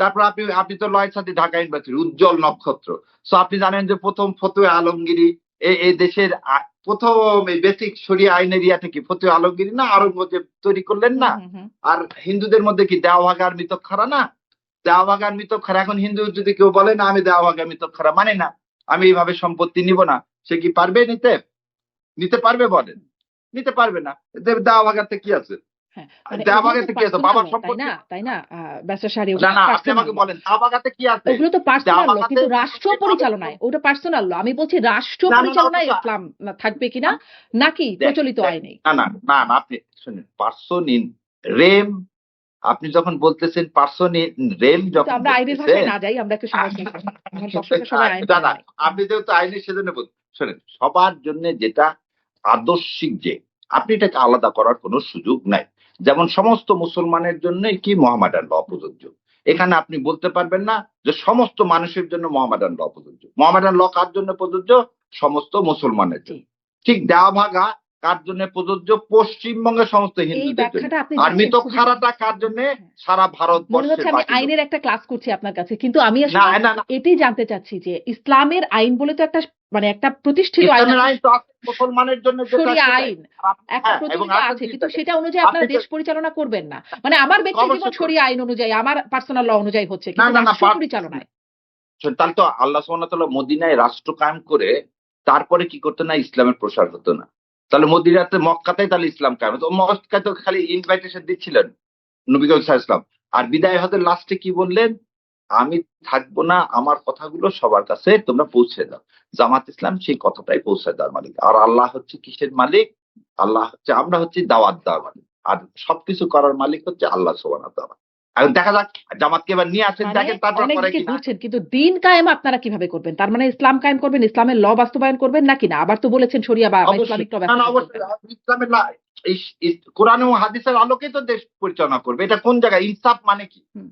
তারপর আপনি তো লয়ের ছাত্রী, ঢাকা ইউনিভার্সিটি উজ্জ্বল নক্ষত্র। সো আপনি জানেন যে প্রথম ফতুয়া আলমগিরি এই দেশের প্রথম এই বেসিক শরিয়া আইনের ইয়াটা কি ফতুয়া আলমগিরি না, আরঙ্গজেব তৈরি করলেন না? আর হিন্দুদের মধ্যে কি দেওয়াভাগার মিতক্ষরা না? দেওয়াভাগার মিতক্ষরা। এখন হিন্দু যদি কেউ বলে না আমি দেওয়াভাগার মিতক্ষরা মানে না, আমি এইভাবে সম্পত্তি নিব না, সে কি পারবে নিতে পারবে বলেন? নিতে পারবে না। দেওয়াভাগাতে কি আছে? হ্যাঁ, মানে এগুলো দেওয়াভাগাতে তো কি আছে? পার্সোনাল বাবার ল, তাই সম্পত্তি। না? তাই না? ব্যারিস্টার সাহেব, না ওগুলো না, আপনি পার্সোনাল আমাকে ল। বলেন দেওয়াভাগাতে কি আছে? ওগুলো তো পার্সোনাল ল, দেওয়াভাগাতে কিন্তু রাষ্ট্র পরিচালনায় ওটা পার্সোনাল ল। আমি বলছি রাষ্ট্র না না না, পরিচালনায় ওটা তো ইসলাম থাকবে কিনা, নাকি দেখ প্রচলিত দেখ, আইনে? না না না না, আপনি শুনেন, পার্সন ইন রেম, আপনি যখন বলতেছেন পার্সন ইন রেম কিন্তু যখন আমরা আইনের ভাষায় বলতেছেন, না যাই, আমরা একটু সহজ ভাষায়। আমার দর্শকরা সবাই আইন না পড়ে না, নাই। আপনি যেহেতু আইনের সেজন্য শোনেন, সবার জন্য যেটা আদর্শিক, যে আপনি এটাকে আলাদা করার কোনো সুযোগ নাই। যেমন সমস্ত মুসলমানের জন্য কি মোহামেডান ল প্রযোজ্য, এখানে আপনি বলতে পারবেন না যে সমস্ত মানুষের জন্য মোহামেডান ল প্রযোজ্য। মোহামেডান ল কার জন্য প্রযোজ্য? সমস্ত মুসলমানের জি, জন্য। ঠিক দেওয়া ভাগা কার জন্য প্রযোজ্য? পশ্চিমবঙ্গের সমস্ত এই হিন্দুদের জন্য। ব্যাখ্যাটা আপনি আর দিচ্ছেন খুবই মিতক্ষারাটা কার জন্য? হ্যাঁ। সারা মনে ভারতবর্ষের হচ্ছে আমি বাকি লোক। আইনের একটা ক্লাস করছি আপনার কাছে, কিন্তু আমি না আসলে না না, এটাই জানতে চাচ্ছি যে ইসলামের আইন বলে তো একটা, মানে একটা প্রতিষ্ঠিত আইন ইসলামের আছে, আইন তো আছে মুসলমানের জন্য, যেটা শরিয়া সেটাই। আইন একটা হ্যাঁ, এবং প্রচলিত আরেকটা আছে, জিনিস কিন্তু দেখেন, সেটা অনুযায়ী আপনি আপনারা যে দেশ পরিচালনা করবেন না। মানে আমার ব্যক্তি জীবন অবশ্যই করবেন। শরিয়া আইন অনুযায়ী, আমার পার্সোনাল ল অনুযায়ী হচ্ছে, না কিন্তু না না, রাষ্ট্র পরিচালনায়। তাহলে তো আল্লাহ সুবহানাহু ওয়া তাআলা মদিনায় রাষ্ট্র কায়েম করে তারপরে কি করতো না, ইসলামের প্রসার হতো না? তাহলে মদিনাতে মক্কাতেই তাহলে ইসলাম কায়েম হতো। মক্কায় তো খালি ইনভাইটেশন দিচ্ছিলেন নবী করিম সাল্লাল্লাহু আলাইহি ওয়াসাল্লাম। আর বিদায় হতে লাস্টে কি বললেন? আমি থাকবো না, আমার কথাগুলো সবার কাছে তোমরা পৌঁছে দাও। জামাত ইসলাম সেই কথাটাই পৌঁছে দেওয়ার মালিক। আর আল্লাহ হচ্ছে কিসের মালিক? আল্লাহ হচ্ছে, আমরা হচ্ছি দাওয়াত দেওয়ার মালিক, আর সবকিছু করার মালিক হচ্ছে আল্লাহ সুবহানাহু ওয়া তাআলা। এখন দেখা যাক জামাতকে এবার নিয়ে আসেন, মানে দেখেন তারপর অনেক করে দিকে কিনা। ঘুরছেন, কিন্তু দিন কায়েম আপনারা কিভাবে করবেন? তার মানে ইসলাম কায়েম করবেন, ইসলামের ল বাস্তবায়ন করবেন নাকি না? আবার তো বলেছেন শরিয়া বা অবশ্যই, ইসলামিক ল না না, বাস্তবায়ন অবশ্যই করবেন। ইসলামের কোরআন ও হাদিসের আলোকেই তো দেশ পরিচালনা করবে। এটা কোন জায়গায়? ইনসাফ মানে কি? হুম।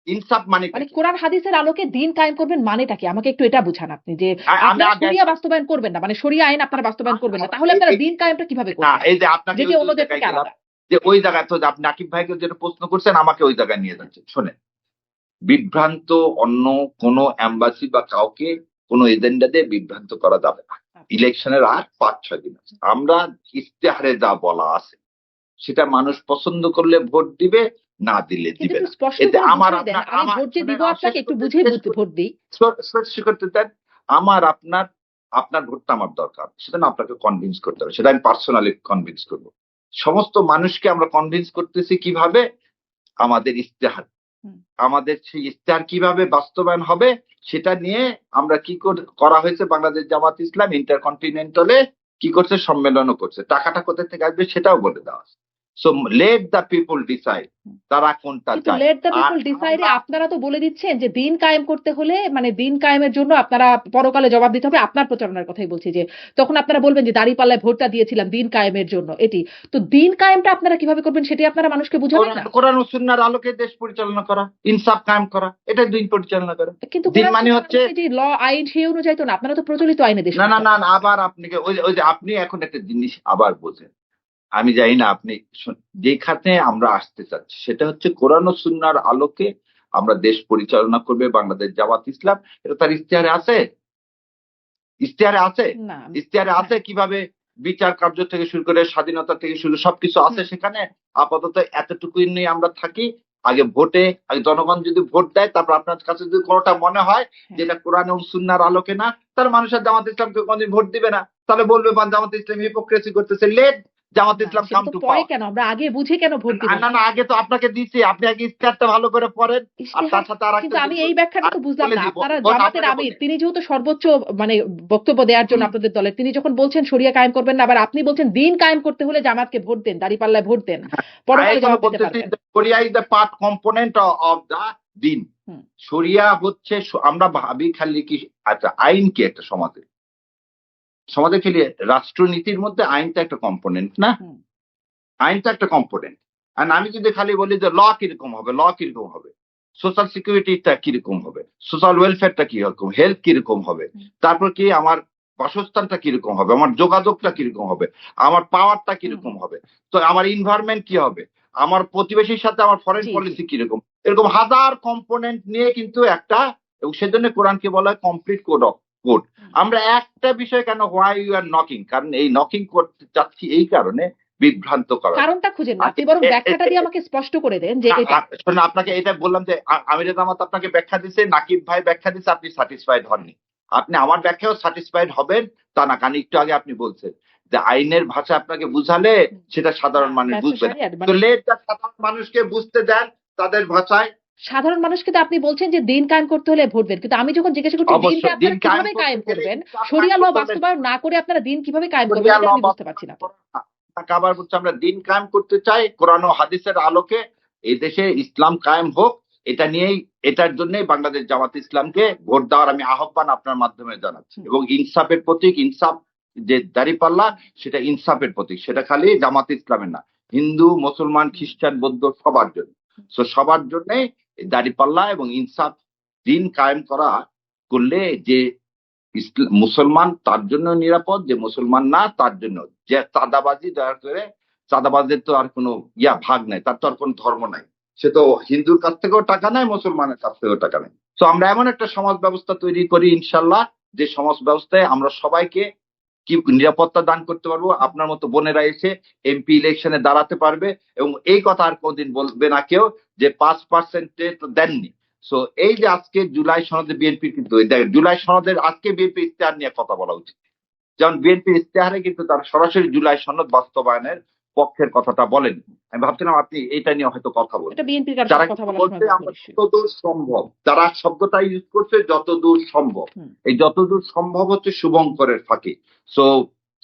ইনসাফ মানেটা মানে কি? কোরআন হাদিসের আলোকে দিন কায়েম করবেন মানেটা কি? আমাকে একটু এটা বুঝান আপনি, যে আমি আপনারা আগে শরিয়া বাস্তবায়ন করবেন না, মানে শরিয়া আইন আপনারা বাস্তবায়ন করবেন না, তাহলে আপনারা দিন কায়েমটা কিভাবে না, করবেন, এই যে আপনাকে যেটি ওই অন্যদের জায়গায় থেকে গেলাম, আলাদা? যে ওই জায়গায় তো যে আপনি আকিব ভাইকে যেটা প্রশ্ন করছেন, আমাকে ওই জায়গায় নিয়ে যাচ্ছেন। শোনেন, বিভ্রান্ত অন্য কোনো এম্বাসি বা কাউকে কোনো এজেন্ডা দিয়ে বিভ্রান্ত করা যাবে না। ইলেকশনের আর 5-6 দিন আছে। আমরা ইশতেহারে যা বলা আছে সেটা মানুষ পছন্দ করলে ভোট দিবে, না দিলে কিন্তু দিবে একটু না। স্পষ্ট এতে করে আমার বুঝিয়ে দেন, আপনার আমি ভোট যে দিব আপনাকে একটু বুঝিয়ে ভোট দিই। শেষ করতে দেন। আমার আপনার ভোটটা আমার দরকার, সেটা না আপনাকে কনভিন্স করতে হবে, সেটা আমি পার্সোনালি কনভিন্স করবো। সমস্ত মানুষকে আমরা কনভিন্স করতেছি কিভাবে? আমাদের ইশতেহার। হুম। আমাদের সেই ইশতেহার কিভাবে বাস্তবায়ন হবে সেটা নিয়ে আমরা কি করা হয়েছে, বাংলাদেশ জামাত ইসলাম ইন্টারকন্টিনেন্টালে কি করছে, সম্মেলনও করছে। টাকাটা কোথা থেকে আসবে সেটাও বলে দেওয়া আছে। So let the people decide, তারা কোনটা কিন্তু চায়। লেট দ্য আর পিপল ডিসাইডে আপনারা তো বলে দিচ্ছেন যে দিন কায়েম করতে হলে, মানে দিন কায়েমের জন্য আপনারা পরকালে জবাব দিতে হবে। আপনার প্রচারণার কথাই বলছি, যে তখন আপনারা বলবেন যে দাঁড়িপাল্লায় ভোটটা দিয়েছিলাম দিন কায়েমের জন্য। এটি তো দিন কায়েমটা আপনারা কিভাবে করবেন সেটি আপনারা মানুষকে বুঝাবেন না? কোরআন ও সুন্নাহর আলোকে দেশ পরিচালনা করা, ইনসাফ কায়েম করা, এটা দিন পরিচালনা করা। কিন্তু দিন কোরআন মানে সুন্নাহর হচ্ছে, আলোকে যে ল আইন সেই অনুযায়ী তো না, আপনারা তো প্রচলিত আইনে দেশ না না না পরিচালনা। না, আবার আপনাকে ওই যে আপনি এখন একটা জিনিস আবার বোঝেন, আমি জানি না আপনি যেখানে আমরা আসতে চাচ্ছি সেটা হচ্ছে কোরআন ও সুন্নাহর আলোকে আমরা দেশ পরিচালনা করবে বাংলাদেশ জামাত ইসলাম। এটা তার ইশতেহারে আছে, ইশতেহারে আছে, না। ইশতেহারে আছে কিভাবে বিচার কার্য থেকে শুরু করে স্বাধীনতা থেকে শুরু সবকিছু আছে সেখানে। আপাতত এতটুকুই নিয়ে আমরা থাকি। আগে জনগণ যদি ভোট দেয়, তারপর আপনার কাছে যদি কোনোটা মনে হয় যে এটা কোরআন ও সুন্নাহর আলোকে না, তাহলে মানুষের জামাত ইসলামকে কোনদিন ভোট দিবে না। তাহলে বলবে জামাত ইসলাম হিপোক্রেসি করতেছে, লেট জামাত না, ইসলাম সেটা কাম তো টু পরে পাওয়ার। কেন, আমরা আগে বুঝে কেন ভোট দিব? না না, আগে তো আপনাকে দিচ্ছি, আপনি আগে ইশতেহারটা ভালো করে পড়েন। আর ইশতেহার, তার সাথে আর কিন্তু একটা আমি জিনিস এই ব্যাখ্যাটা তো বুঝলাম বলে না। দিই, আপনারা বোন জামাতের আপনাকে আমির, বলি। তিনি যেহেতু সর্বোচ্চ মানে বক্তব্য দেওয়ার জন্য হুম। আপনাদের দলের, তিনি যখন বলছেন শরিয়া কায়েম করবেন না, আবার আপনি বলছেন দিন কায়েম করতে হলে জামাতকে ভোট দেন, দাঁড়িপাল্লায় ভোট দেন, আমি পরকালে এখনো জবাব দিতে বলতেছি পারবেন। শরিয়া is the part component of the দিন। হুম। শরিয়া হচ্ছে, আমরা ভাবি খালি কি, আচ্ছা আইন কি একটা সমাজে খেলে রাষ্ট্রনীতির মধ্যে আইনটা একটা কম্পোনেন্ট না, হুম। আইনটা একটা কম্পোনেন্ট। আর আমি যদি খালি বলি যে ল কিরকম হবে, সোশ্যাল সিকিউরিটিটা কিরকম হবে, সোশ্যাল ওয়েলফেয়ারটা কিরকম, হেলথ কিরকম হবে, তারপর কি আমার বাসস্থানটা কিরকম হবে, আমার যোগাযোগটা কিরকম হবে, আমার পাওয়ারটা কিরকম হবে, তো আমার ইনভায়রনমেন্ট কি হবে, আমার প্রতিবেশীর সাথে আমার ফরেন জি জি পলিসি কিরকম, এরকম হাজার কম্পোনেন্ট নিয়ে কিন্তু একটা, এবং সেজন্য কোরআনকে বলা হয় কমপ্লিট কোড অফ কোড। আমরা একটা বিষয় কেন হোয়াই ইউ আর নকিং, কারণ এই নকিং করতে চাচ্ছি এই কারণে বিভ্রান্ত করার। কারণটা খুঁজেন না, আচ্ছা, আপনি বরং ব্যাখ্যাটা দিয়ে আমাকে স্পষ্ট করে দেন যে এটা। শোনেন, আপনাকে এটা বললাম যে আমির জামাত আপনাকে ব্যাখ্যা দিছে, নাকিব ভাই ব্যাখ্যা দিছে, আপনি স্যাটিসফাইড হননি। আপনি আমার ব্যাখ্যাও স্যাটিসফাইড হবেন তা না, কারণ একটু আগে আপনি বলছেন যে আইনের ভাষা আপনাকে বুঝালে সেটা সাধারণ মানুষ বুঝবে না। তো লেট সাধারণ মানুষকে বুঝতে দেন তাদের ভাষায়। সাধারণ মানুষকে তো আপনি বলছেন যে দিন কায়েম করতে হলে ভোট দেন, কিন্তু আমি যখন জিজ্ঞাসা করছি দিনকে অবশ্যই দিন আপনারা কিভাবে কায়েম করবেন, শরিয়া ল বাস্তবায়ন না করে আপনারা দিন কিভাবে কায়েম করবেন, এটা আমি বুঝতে পারছি না তো। আবার বলছে আমরা দিন কায়েম করতে চাই কোরআন ও হাদিসের আলোকে, এই দেশে ইসলাম কায়েম হোক, এটা নিয়েই, এটার জন্যই বাংলাদেশ জামাত ইসলামকে ভোট দেওয়ার আমি আহ্বান আপনার মাধ্যমে জানাচ্ছি। এবং ইনসাফের প্রতীক, ইনসাফ যে দাঁড়িপাল্লা সেটা ইনসাফের প্রতীক, সেটা খালি জামাত ইসলামের না, হিন্দু মুসলমান খ্রিস্টান বৌদ্ধ সবার জন্য। তো সবার জন্য দাঁড়িপাল্লা এবং ইনসাফ দিন কায়েম করা করলে যে মুসলমান তার জন্য নিরাপদ, যে মুসলমান না তার জন্য, যে চাঁদাবাজি দয়া করে, চাঁদাবাজের তো আর কোনো ভাগ নাই, তার তো আর কোনো ধর্ম নাই, সে তো হিন্দুর কাছ থেকেও টাকা নেয়, মুসলমানের কাছ থেকেও টাকা নেয়। তো আমরা এমন একটা সমাজ ব্যবস্থা তৈরি করি ইনশাল্লাহ, যে সমাজ ব্যবস্থায় আমরা সবাইকে কি নিরাপত্তা দান করতে পারবো। আপনার মতো বোনেরা এসে এমপি ইলেকশনে দাঁড়াতে পারবে, এবং এই কথা আর কোনদিন বলবে না কেউ যে 5% তো দেননি। সো এই যে আজকে জুলাই সনদে বিএনপির কিন্তু জুলাই সনদের আজকে বিএনপি ইশতেহার নিয়ে কথা বলা উচিত, যেমন বিএনপির ইশতেহারে কিন্তু তারা সরাসরি জুলাই সনদ বাস্তবায়নের পক্ষের কথাটা বলেন। আমি ভাবছিলাম আপনি এটা নিয়ে হয়তো কথা বলেন। যারা বলছে আমরা যতদূর সম্ভব, যারা শব্দটা ইউজ করছে যতদূর সম্ভব, এই যতদূর সম্ভব হচ্ছে শুভঙ্করের ফাঁকি। সো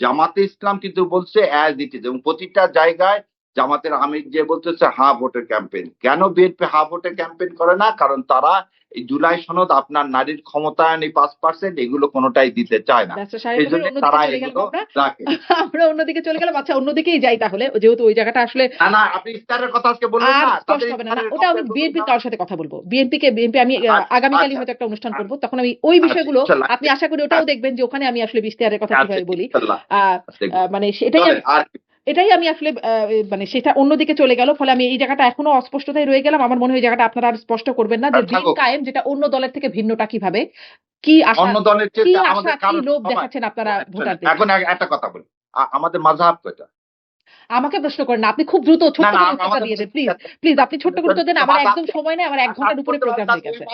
জামাতে ইসলাম কিন্তু বলছে অ্যাজ ইট ইজ, এবং প্রতিটা জায়গায় জামাতের আমির যে বলতেছে হা ভোটের ক্যাম্পেইন। কেন বিএনপি হা ভোটের ক্যাম্পেইন করে না? কারণ তারা এই জুলাই সনদ, আপনার নারীর ক্ষমতায়ন, এই 5% এগুলো কোনোটাই দিতে চায় না, এই জন্য তারা এগুলো রাখে। আমরা অন্যদিকে চলে গেলাম। আচ্ছা, অন্যদিকেই যাই তাহলে, যেহেতু ওই জায়গাটা আসলে না, আপনি ইফতারের কথা আজকে বললেন না, ওটা আমি বিএনপির কারোর সাথে কথা বলবো। বিএনপি আমি আগামীকালই হয়তো একটা অনুষ্ঠান করবো, তখন আমি ওই বিষয়গুলো, আপনি আশা করি ওটাও দেখবেন যে ওখানে আমি আসলে ইশতেহারের কথা কিভাবে বলি। মানে এটাই আমি আসলে মানে সেটা অন্যদিকে চলে গেল, ফলে আমি এই জায়গাটা এখনো অস্পষ্টতায় রয়ে গেলাম। আমার মনে হয় এই জায়গাটা আপনারা আর স্পষ্ট করবেন না যে দিন কায়েম যেটা অন্য দলের থেকে ভিন্নটা কিভাবে, কি আশা, অন্য দলের কি আশা, কি লোভ দেখাচ্ছেন আপনারা ভোটারদের। এখন একটা কথা বলি, আমাদের মাযহাব কয়টা? আমাকে প্রশ্ন করেন না, আপনি খুব দ্রুত ছোট্ট করে উত্তরটা দিয়ে দেন প্লিজ। প্লিজ আপনি ছোট্ট করে উত্তর দেন, আমার একদম সময় নেই, আমার 1 ঘন্টার উপরে প্রোগ্রাম হয়ে গেছে।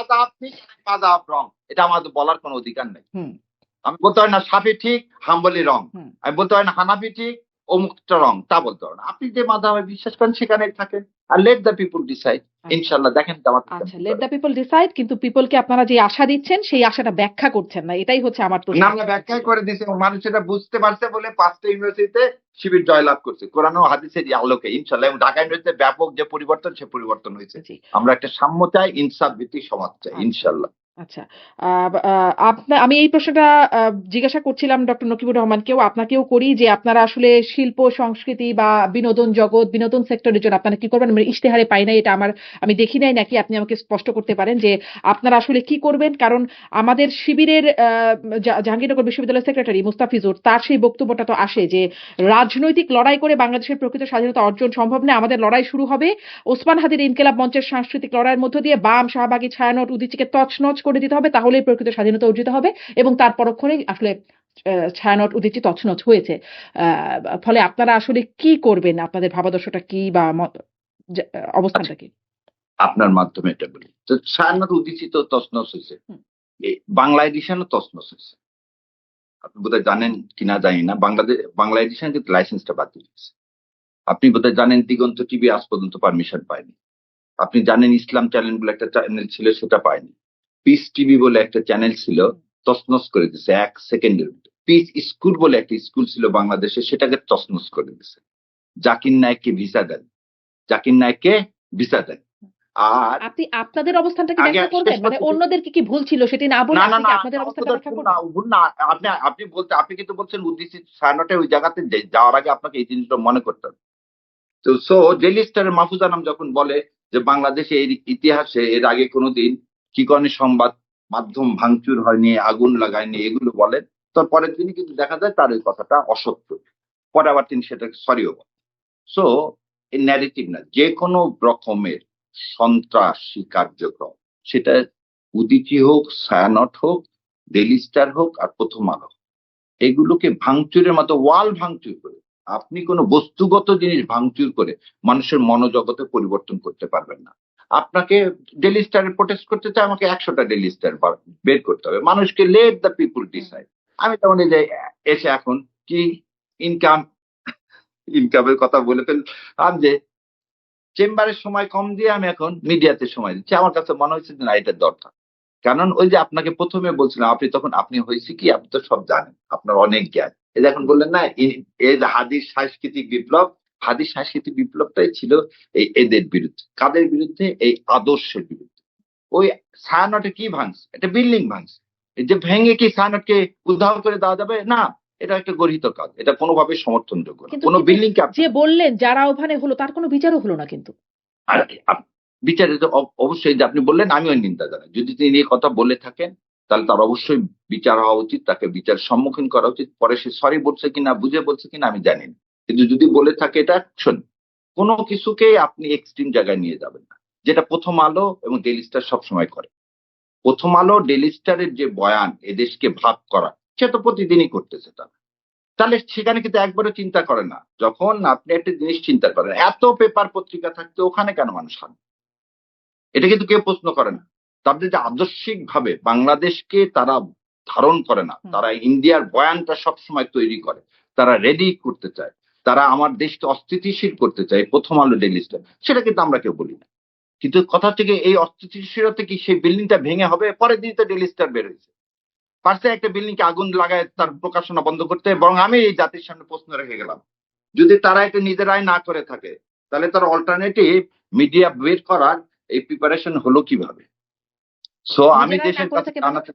মাযহাব রং, এটা আমাদের বলার কোনো অধিকার নেই। আমি বলতে হয় না শাফি ঠিক হাম্বলি রং, আমি বলতে হয় না হানাফি ঠিক অমুকটা রং, তা বলতে পারো না। আপনি যে মাযহাবে বিশ্বাস করেন সেখানেই থাকেন, আর লেট দ্য পিপল ডিসাইড। ইনশাআল্লাহ দেখেন আচ্ছা, লেট দ্য পিপল ডিসাইড, কিন্তু পিপলকে আপনারা যে আশা দিচ্ছেন সেই আশাটা ব্যাখ্যা করছেন না, এটাই হচ্ছে আমার প্রশ্ন। না, আমরা ব্যাখ্যা করে দিয়েছি, মানুষ এটা বুঝতে পারছে বলে 5টা ইউনিভার্সিটিতে শিবির জয়লাভ করছে কোরআন ও হাদিসের আলোকে ইনশাআল্লাহ। এবং ঢাকা ইউনিভার্সিটিতে ব্যাপক যে পরিবর্তন, সে পরিবর্তন হয়েছে। আমরা একটা সাম্য চাই, ইনসাফ ভিত্তিক সমাজ চাই ইনশাআল্লাহ। আচ্ছা, আমি এই প্রশ্নটা জিজ্ঞাসা করছিলাম ডক্টর নকিবুর রহমানকেও, আপনাকেও করি, যে আপনারা আসলে শিল্প সংস্কৃতি বা বিনোদন জগৎ, বিনোদন সেক্টরের জন্য আপনারা কি করবেন? মানে ইশতেহারে পাই নাই, এটা আমি দেখি নাই নাকি, আপনি আমাকে স্পষ্ট করতে পারেন যে আপনারা আসলে কি করবেন। কারণ আমাদের শিবিরের জাহাঙ্গীরনগর বিশ্ববিদ্যালয়ের সেক্রেটারি মুস্তাফিজুর, তার সেই বক্তব্যটা তো আসে যে রাজনৈতিক লড়াই করে বাংলাদেশের প্রকৃত স্বাধীনতা অর্জন সম্ভব নয়, আমাদের লড়াই শুরু হবে ওসমান হাদির ইনকিলাব মঞ্চের সাংস্কৃতিক লড়াইয়ের মধ্য দিয়ে, বাম, শাহবাগী, ছায়ানট, উদীচীকে তছনছ করে দিতে হবে, তাহলেই প্রকৃত স্বাধীনতা অর্জিত হবে। এবং তার পরক্ষণেই আসলে ছায়ানট, উদীচী তছনছ হয়েছে। ফলে আপনারা আসলে কি করবেন? আপনাদের ভাবাদর্শটা কি বা অবস্থানটা কি? আপনার মাধ্যমে এটা বলি, তো ছায়ানট, উদীচী তো তছনছ হয়েছে, বাংলা এডিশনও তছনছ হয়েছে। আপনি বোধহয় জানেন কিনা জানি না, বাংলা এডিশন কিন্তু লাইসেন্সটা বাতিল হয়েছে। আপনি বোধহয় জানেন দিগন্ত টিভি আজ পর্যন্ত পারমিশন পায়নি। আপনি জানেন ইসলাম চ্যানেল বলে একটা চ্যানেল ছিল, সেটা পায়নি। পিস টিভি বলে একটা চ্যানেল ছিল, তছনছ করে দিছে 1 সেকেন্ডের। পিস স্কুল বলে একটা স্কুল ছিল বাংলাদেশে, সেটাকে তছনছ করে দিছে। জাকির নায়েককে ভিসা দেন, জাকির নায়েককে ভিসা দেন। আর আপনি আপনাদের অবস্থানটা কি ব্যাখ্যা করবেন? মানে অন্যদের কি ভুল ছিল সেটি না বলে আপনি আপনাদের অবস্থানটা ব্যাখ্যা করবেন? না, আপনি কিন্তু বলছেন উদ্দেশ্যে ছায়ানটে ওই জায়গাতে যাওয়ার আগে আপনাকে এই জিনিসটা মনে করতে হবে। তো ডেইলি স্টারের মাহফুজ আনাম যখন বলে যে বাংলাদেশে এর ইতিহাসে এর আগে কোনোদিন কি কারণে সংবাদ মাধ্যম ভাঙচুর হয়নি, আগুন লাগায়নি, এগুলো বলেন, তার পরের দিনই কিন্তু দেখা যায় তার ওই কথাটা অসত্য, পরে আবার তিনি সেটা সরিও বলেন। সো এই ন্যারেটিভ না, যে কোনো রকমের সন্ত্রাসী কার্যক্রম, সেটা উদীচী হোক, ছায়ানট হোক, ডেইলি স্টার হোক আর প্রথম আলো হোক, এগুলোকে ভাঙচুরের মতো ওয়াল ভাঙচুর করে, আপনি কোনো বস্তুগত জিনিস ভাঙচুর করে মানুষের মনোজগতে পরিবর্তন করতে পারবেন না। আপনাকে ডেইলি স্টারে প্রোটেস্ট করতে চাই, আমাকে 100টা ডেইলি স্টার বের করতে হবে। মানুষকে লেট দ্য পিপুল ডিসাইড। আমি তেমন এই যে এসে এখন কি ইনকাম ইনকামের কথা বলে ফেললাম যে চেম্বারের সময় কম দিয়ে আমি এখন মিডিয়াতে সময় দিচ্ছি। আমার কাছে মনে হচ্ছে যে না, এটা দরকার। কারণ ওই যে আপনাকে প্রথমে বলছিলাম, আপনি হয়েছে কি, আপনি তো সব জানেন, আপনার অনেক জ্ঞান। এই যে এখন বললেন না এই যে হাদির সাংস্কৃতিক বিপ্লব, হাদির সাংস্কৃতিক বিপ্লবটাই ছিল এদের বিরুদ্ধে। কাদের বিরুদ্ধে? এই আদর্শের বিরুদ্ধে। ওই ছায়ানটে কি ভাঙছে? একটা বিল্ডিং ভাঙছে। এই যে ভেঙে কি ছায়ানটকে উদ্ধার করে দেওয়া যাবে? না, এটা একটা গর্হিত কাজ, এটা কোনোভাবে সমর্থনযোগ্য না। কিন্তু কোনো বিল্ডিং কে যে বললেন যারা ওখানে হলো তার কোনো বিচারও হলো না কিন্তু। আর বিচারে তো অবশ্যই, যে আপনি বললেন, আমিও নিন্দা জানাই। যদি তিনি এই কথা বলে থাকেন তাহলে তার অবশ্যই বিচার হওয়া উচিত, তাকে বিচার সম্মুখীন করা উচিত। পরে সে সরি বলছে কিনা, বুঝে বলছে কিনা আমি জানি না, কিন্তু যদি বলে থাকে এটা অ্যাকশন। কোনো কিছুকে আপনি এক্সট্রিম জায়গায় নিয়ে যাবেন না, যেটা প্রথম আলো এবং ডেইলি স্টার সবসময় করে। প্রথম আলো ডেইলি স্টারের যে বয়ান এদেশকে ভাগ করা, সে তো প্রতিদিনই করতেছে। তাহলে সেখানে কিন্তু একবারও চিন্তা করে না। যখন আপনি একটা জিনিস চিন্তা করেন, এত পেপার পত্রিকা থাকতে ওখানে কেন মানুষ হান, এটা কিন্তু কেউ প্রশ্ন করে না। তাদের যে আদর্শিক ভাবে বাংলাদেশকে তারা ধারণ করে না, তারা ইন্ডিয়ার বয়ানটা সবসময় তৈরি করে, তারা রেডি করতে চায়, তারা আমার দেশকে অস্থিতিশীল করতে চায়, প্রথম আলো ডেইলি স্টার, সেটা কিন্তু আমরা কেউ বলি না। কিন্তু কথা থেকে এই অস্থিতিশীলতা কি সেই বিল্ডিংটা ভেঙে হবে? পরের দিন তো ডেইলি স্টার বের হয়েছে, পারছে একটা বিল্ডিং কে আগুন লাগায় তার প্রকাশনা বন্ধ করতে। বরং আমি এই জাতির সামনে প্রশ্ন রেখে গেলাম, যদি তারা এটা নিজেরাই না করে থাকে তাহলে তার অল্টারনেটিভ মিডিয়া বের করার এই প্রিপারেশন হলো কিভাবে? সো আমি নিজেরাই না দেশের করে কাছে থাকে মানে? জানাতে,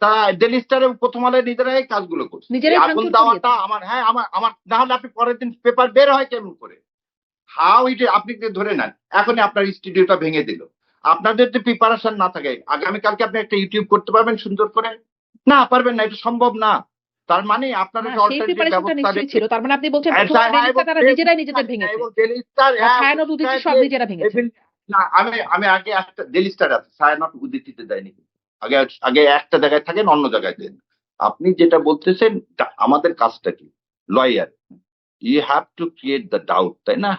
তা ডেইলি স্টারে প্রথম আলোয় নিজেরাই কাজগুলো করছে। এই নিজেরাই আগুন ভাঙচুর দেওয়াটা করিয়েছে। আমার, হ্যাঁ আমার না হলে আপনি পরের দিন পেপার বের হয় কেমন করে? হাউ ইট, আপনি ধরে নেন এখনই আপনার স্টুডিওটা ভেঙে দিল। আপনাদের যদি প্রিপারেশন না থাকে, আগামীকালকে আপনি একটা ইউটিউব করতে পারবেন সুন্দর করে? না, পারবেন না, এটা সম্ভব না। তার মানে আপনার না, একটা সেই অল্টারনেটিভ প্রিপারেশনটা ব্যবস্থা নিশ্চয়ই রেখে, ছিল। তার মানে আপনি বলছেন প্রথম হ্যাঁ, আলো হ্যাঁ, ডেইলি এবং স্টার তারা নিজেরাই নিজেদের ভেঙেছে। এবং ডেইলি স্টার, বা ছায়ানট উদীচী সব নিজেরা ভেঙেছে। না, আমি আগে একটা ডেইলি স্টার আছে, ছায়ানট উদীচীতে দেয়নি। আগে আগে একটা জায়গায় থাকেন, অন্য জায়গায় দেন। আপনি যেটা বলতেছেন, আমাদের কাজটা কি? Lawyer, you have to create the doubt, তাই না?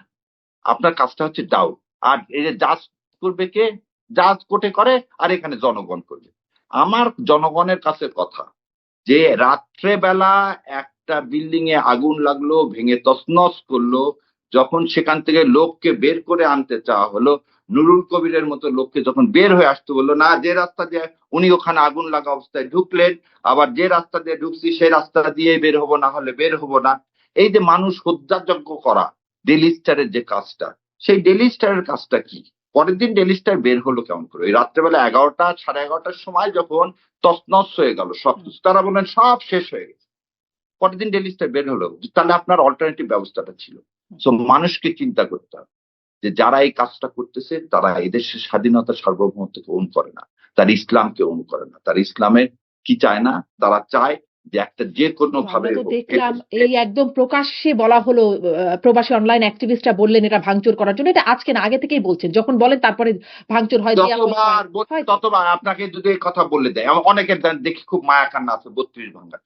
আপনার কাজটা হচ্ছে ডাউট। আর এই যে জাজ করবে কে? জাজ কোর্টে করে, আর এখানে জনগণ করবে। আমার জনগণের কাছে কথা, যে রাত্রেবেলা একটা বিল্ডিং এ আগুন লাগলো, ভেঙে তছনছ করলো, যখন সেখান থেকে লোককে বের করে আনতে চাওয়া হলো, নুরুল কবিরের মতো লোককে যখন বের হয়ে আসতে বললো, না যে রাস্তা দিয়ে উনি ওখানে আগুন লাগা অবস্থায় ঢুকলেন, আবার যে রাস্তা দিয়ে ঢুকছি সেই রাস্তা দিয়ে বের হবো, না হলে বের হবো না। এই যে মানুষ হত্যাযজ্ঞ করা, ডেইলি স্টারের যে কাজটা, সেই ডেইলি স্টারের কাজটা কি? পরের দিন ডেইলি স্টার বের হলো কেমন করে? ওই রাত্রেবেলা 11টা, 11:30টার সময় যখন তছনছ হয়ে গেল সবকিছু, তারা বললেন সব শেষ হয়ে গেছে। পরের দিন ডেইলি স্টার বের হলো, তাহলে আপনার অল্টারনেটিভ ব্যবস্থাটা ছিল। সো মানুষকে চিন্তা করতে হবে যে যারা এই কাজটা করতেছে তারা এদেশের স্বাধীনতা সার্বভৌমত্বকে ওন করে না, তার ইসলামকে ওন করে না, তার ইসলামের কি চায় না, তারা চায় যে একটা যে কোনো ভাবে আমরা তো দেখলাম এই একদম প্রকাশ্যে বলা হলো, প্রবাসী অনলাইন অ্যাক্টিভিস্টরা বললেন এটা ভাঙচুর করার জন্য। এটা আজকে না, আগে থেকেই বলছেন। যখন বলেন তারপরে ভাঙচুর হয়, দেয়াল হয় তো। ততবার আপনাকে যদি এই কথা বলে দেয়, অনেকের দেখি খুব মায়া কান্না আছে 32 ভাঙা।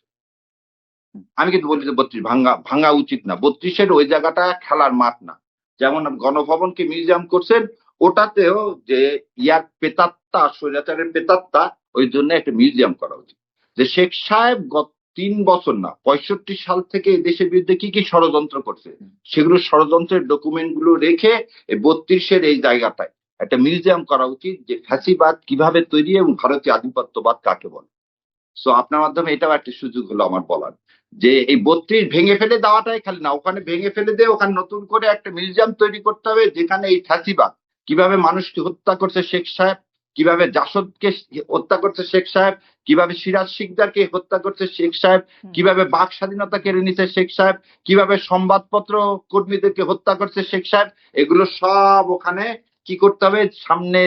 আমি কিন্তু বলি যে 32 ভাঙা উচিত না। 32-এর ওই জায়গাটা খেলার মাঠ না। যেমন গণভবনকে মিউজিয়াম করছেন, ওটাতেও যে ইয়ার প্রেতাত্মা, স্বৈরাচারের প্রেতাত্মা, ওই জন্য একটা মিউজিয়াম করা উচিত। যে শেখ সাহেব গত 3 বছর না 65 সাল থেকে এই দেশের বিরুদ্ধে কি কি ষড়যন্ত্র করছে, সেগুলো ষড়যন্ত্রের ডকুমেন্ট গুলো রেখে এই 32-এর এই জায়গাটায় একটা মিউজিয়াম করা উচিত, যে ফ্যাসিবাদ কিভাবে তৈরি এবং ভারতীয় আধিপত্যবাদ কাকে বলে। সো আপনার মাধ্যমে এটাও একটা সুযোগ হলো আমার বলার, যে এই 32 ভেঙে ফেলে দেওয়াটাই খালি না, ওখানে ভেঙে ফেলে দিয়ে ওখানে নতুন করে একটা মিউজিয়াম তৈরি করতে হবে, যেখানে এই ফ্যাসিবাদ কিভাবে মানুষকে হত্যা করছে শেখ সাহেব, কিভাবে জাসদকে হত্যা করছে শেখ সাহেব, কিভাবে সিরাজ শিকদারকে হত্যা করছে শেখ সাহেব, কিভাবে বাক স্বাধীনতা কেড়ে নিছে শেখ সাহেব, কিভাবে সংবাদপত্র কর্মীদেরকে হত্যা করছে শেখ সাহেব, এগুলো সব ওখানে কি করতে হবে, সামনে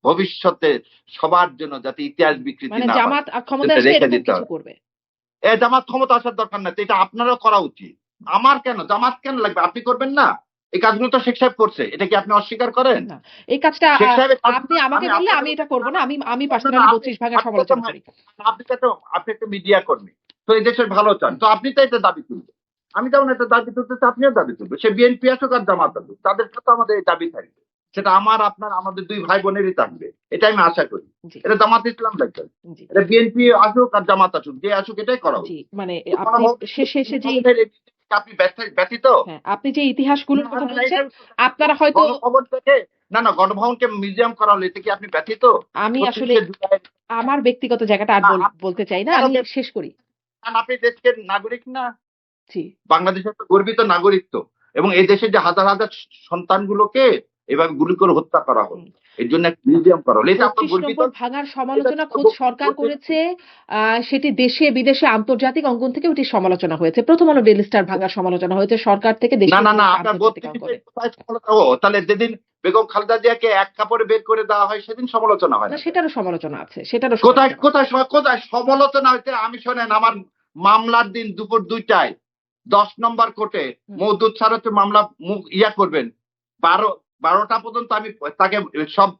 ভবিষ্যতে সবার জন্য যাতে ইতিহাস বিকৃতি মানে না হয় জামাত ক্ষমতায় সেটা আসলে রেখে এরকম দিতে কিছু হবে। করবে। জামাত ক্ষমতা আসার দরকার নাই, তো এটা আপনারও করা উচিত। আমার কেন, জামাত কেন লাগবে? আপনি করবেন না? এই কাজগুলো তো শেখ সাহেব করছে, এটা কি আপনি অস্বীকার করেন? না, এই কাজটা শেখ সাহেবের আপনি কাজগুলো আমাকে আমি বললে আপনাকে আমি এটা করব না। আমি না, না, পার্সোনালি আপনি ৩২ ভাঙার আপনি তো সমালোচনা করি। আপনি একটা মিডিয়া কর্মী, তো এই দেশের ভালো চান, তো আপনি তো এটা দাবি তুলবেন। আমি যেমন এটা দাবি তুলতেছি, আপনিও দাবি তুলবেন। সে বিএনপি আসুক আর জামাত আসুক, তাদের সাথে আমাদের এই দাবি থাকবে। সেটা আমার, আপনার, আমাদের দুই ভাই বোনেরই থাকবে, এটা আমি আশা করি। জি, এটা জামাত ইসলাম লাগবে, জি, এটা বিএনপি আসুক আর জামাত আসুক, যে আসুক এটাই করা জি। উচিত। মানে আপনি গণভবন শেষে এসে যে গণভবনের এই নীতি থেকে আপনি ব্যতীত? হ্যাঁ, আপনি যে ইতিহাসগুলোর কথা না, না, বলছেন, এটাই তো। আপনারা হয়তো গণভবন থেকে, না না, গণভবনকে মিউজিয়াম করা হলো, এতে কি আপনি ব্যতীত? আমি আসলে 25শে জুলাই, আমার ব্যক্তিগত জায়গাটা আর না, বলতে চাই না। কেন আমি দেন? শেষ করি। কারণ আপনি দেশের নাগরিক না? জি। বাংলাদেশের তো গর্বিত নাগরিক তো। এবং এই দেশের যে হাজার হাজার সন্তানগুলোকে এভাবে গুলি করে হত্যা করা হলো, হুম। এর জন্য একটা মিউজিয়াম করা হলো, এটা আপনার ২৫ গর্বিত? নম্বর ভাঙার এটা সমালোচনা তো খোদ সরকার করেছে। সেটি দেশে বিদেশে আন্তর্জাতিক অঙ্গন থেকে ওটির সমালোচনা হয়েছে। প্রথম আলো ডেইলি স্টার ভাঙার সমালোচনা হয়েছে সরকার থেকে না, দেশীয় না, না, বিদেশে আপনার আন্তর্জাতিক 32 অঙ্গনে। কোথায় সমালোচনা? ও তাহলে যেদিন বেগম খালেদা জিয়াকে এক কাপড়ে বের করে দেওয়া হয় সেদিন সমালোচনা হয় না, না কেন? সেটারও সমালোচনা আছে। সেটারও কোথায় সমালোচনা আছে। কোথায় কোথায় সমালোচনা হইতে? আমি শোনেন, আমার মামলার দিন দুপুর 2টায় 10 নম্বর কোর্টে হুম, মওদুদ স্যার হচ্ছে মামলা করবেন। 12টা পর্যন্ত আমি তাকে সব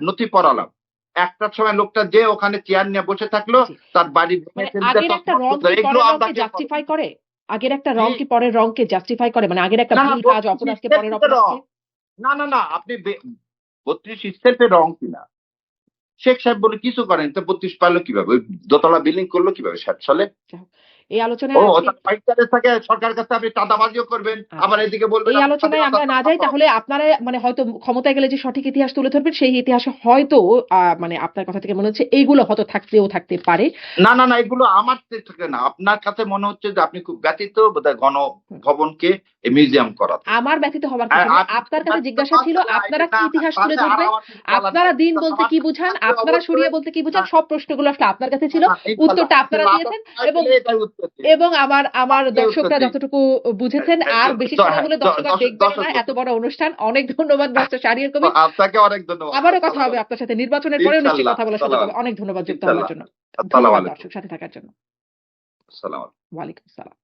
নথি পড়ালাম। 1টার সময় লোকটা যে ওখানে চেয়ার নিয়ে বসে থাকলো, জি। তার বাড়ি মানে ভেঙে ফেলতে আগের একটা রং কি এগুলো পরের আমরা রংকে কে করবো? জাস্টিফাই করে? আগের একটা জি, রং কি পরের রংকে জাস্টিফাই করে? মানে আগের একটা না, না, ভুল কাজ 32 অপরাধকে স্টেপ পরের থেকে রং। অপরাধকে না, না, না, আপনি 32 স্টেপে রং কিনা শেখ সাহেব বলে কিছু করেন, তো 32 পারলো কিভাবে? ওই দোতলা বিল্ডিং করলো কিভাবে 60 সালে? যাই হোক, এই ও আলোচনায় আজকে তার ফাইটারে থাকে, সরকারের কাছে আপনি চাঁদাবাজিও করবেন, আবার আচ্ছা। এদিকে বলবেন এই আপনি আলোচনায় স্বাধীনতা আমরা না যাই, সংগ্রাম। তাহলে আপনারা মানে হয়তো ক্ষমতায় গেলে যে সঠিক ইতিহাস তুলে ধরবেন, সেই ইতিহাসে হয়তো মানে আপনার কথা থেকে মনে হচ্ছে এইগুলো হয়তো থাকতে পারে। না, না, না, এগুলো আমার থেকে না, আপনার কাছে মনে হচ্ছে যে আপনি খুব ব্যতীত বোধহয় হুম। গণভবনকে মিউজিয়াম করাতে। আমার ব্যতীত হওয়ার আর কিছু নেই। আপনি আপনার যদি কাছে ব্যতীত জিজ্ঞাসা হন, ছিল তাহলে আপনারা কি না, ইতিহাস তুলে তাহলে আর ধরবেন? আমার কিছু বলার আপনারা নাই। দিন কিন্তু বলতে আমার কি কাছে বুঝান? থাকলে আপনারা অবশ্যই। শরিয়া বলতে কি না, বুঝান? সব প্রশ্নগুলো আসলে আপনার কাছে ছিল। না, ইনশাল্লাহ উত্তরটা আপনি আপনারা লাভ দিয়েছেন এবং পেলে এটাই উত্তর দিন। এবং আমার আপনি উত্তর দর্শকরা দিন। যতটুকু বুঝেছেন, আর বেশি সময় হ্যাঁ, হলে দর্শক আর দেখবেনও দর্শক না। এত বলুন। বড় অনুষ্ঠান। অনেক ধন্যবাদ ব্যারিস্টার শাহরিয়ার কবির। আপনাকে অনেক ধন্যবাদ। আবারও কথা আসসালামু হবে আলাইকুম। আপনার সাথে। নির্বাচনের পরেও নিশ্চয়ই ইনশাল্লাহ, কথা বলার সুযোগ আসসালামু হবে। অনেক ধন্যবাদ যুক্ত হওয়ার ইনশাল্লাহ। জন্য। আসসালামু ধন্যবাদ আলাইকুম। দর্শক সাথে থাকার জন্য। আসসালামু আলাইকুম। ওয়ালাইকুম আসসালাম।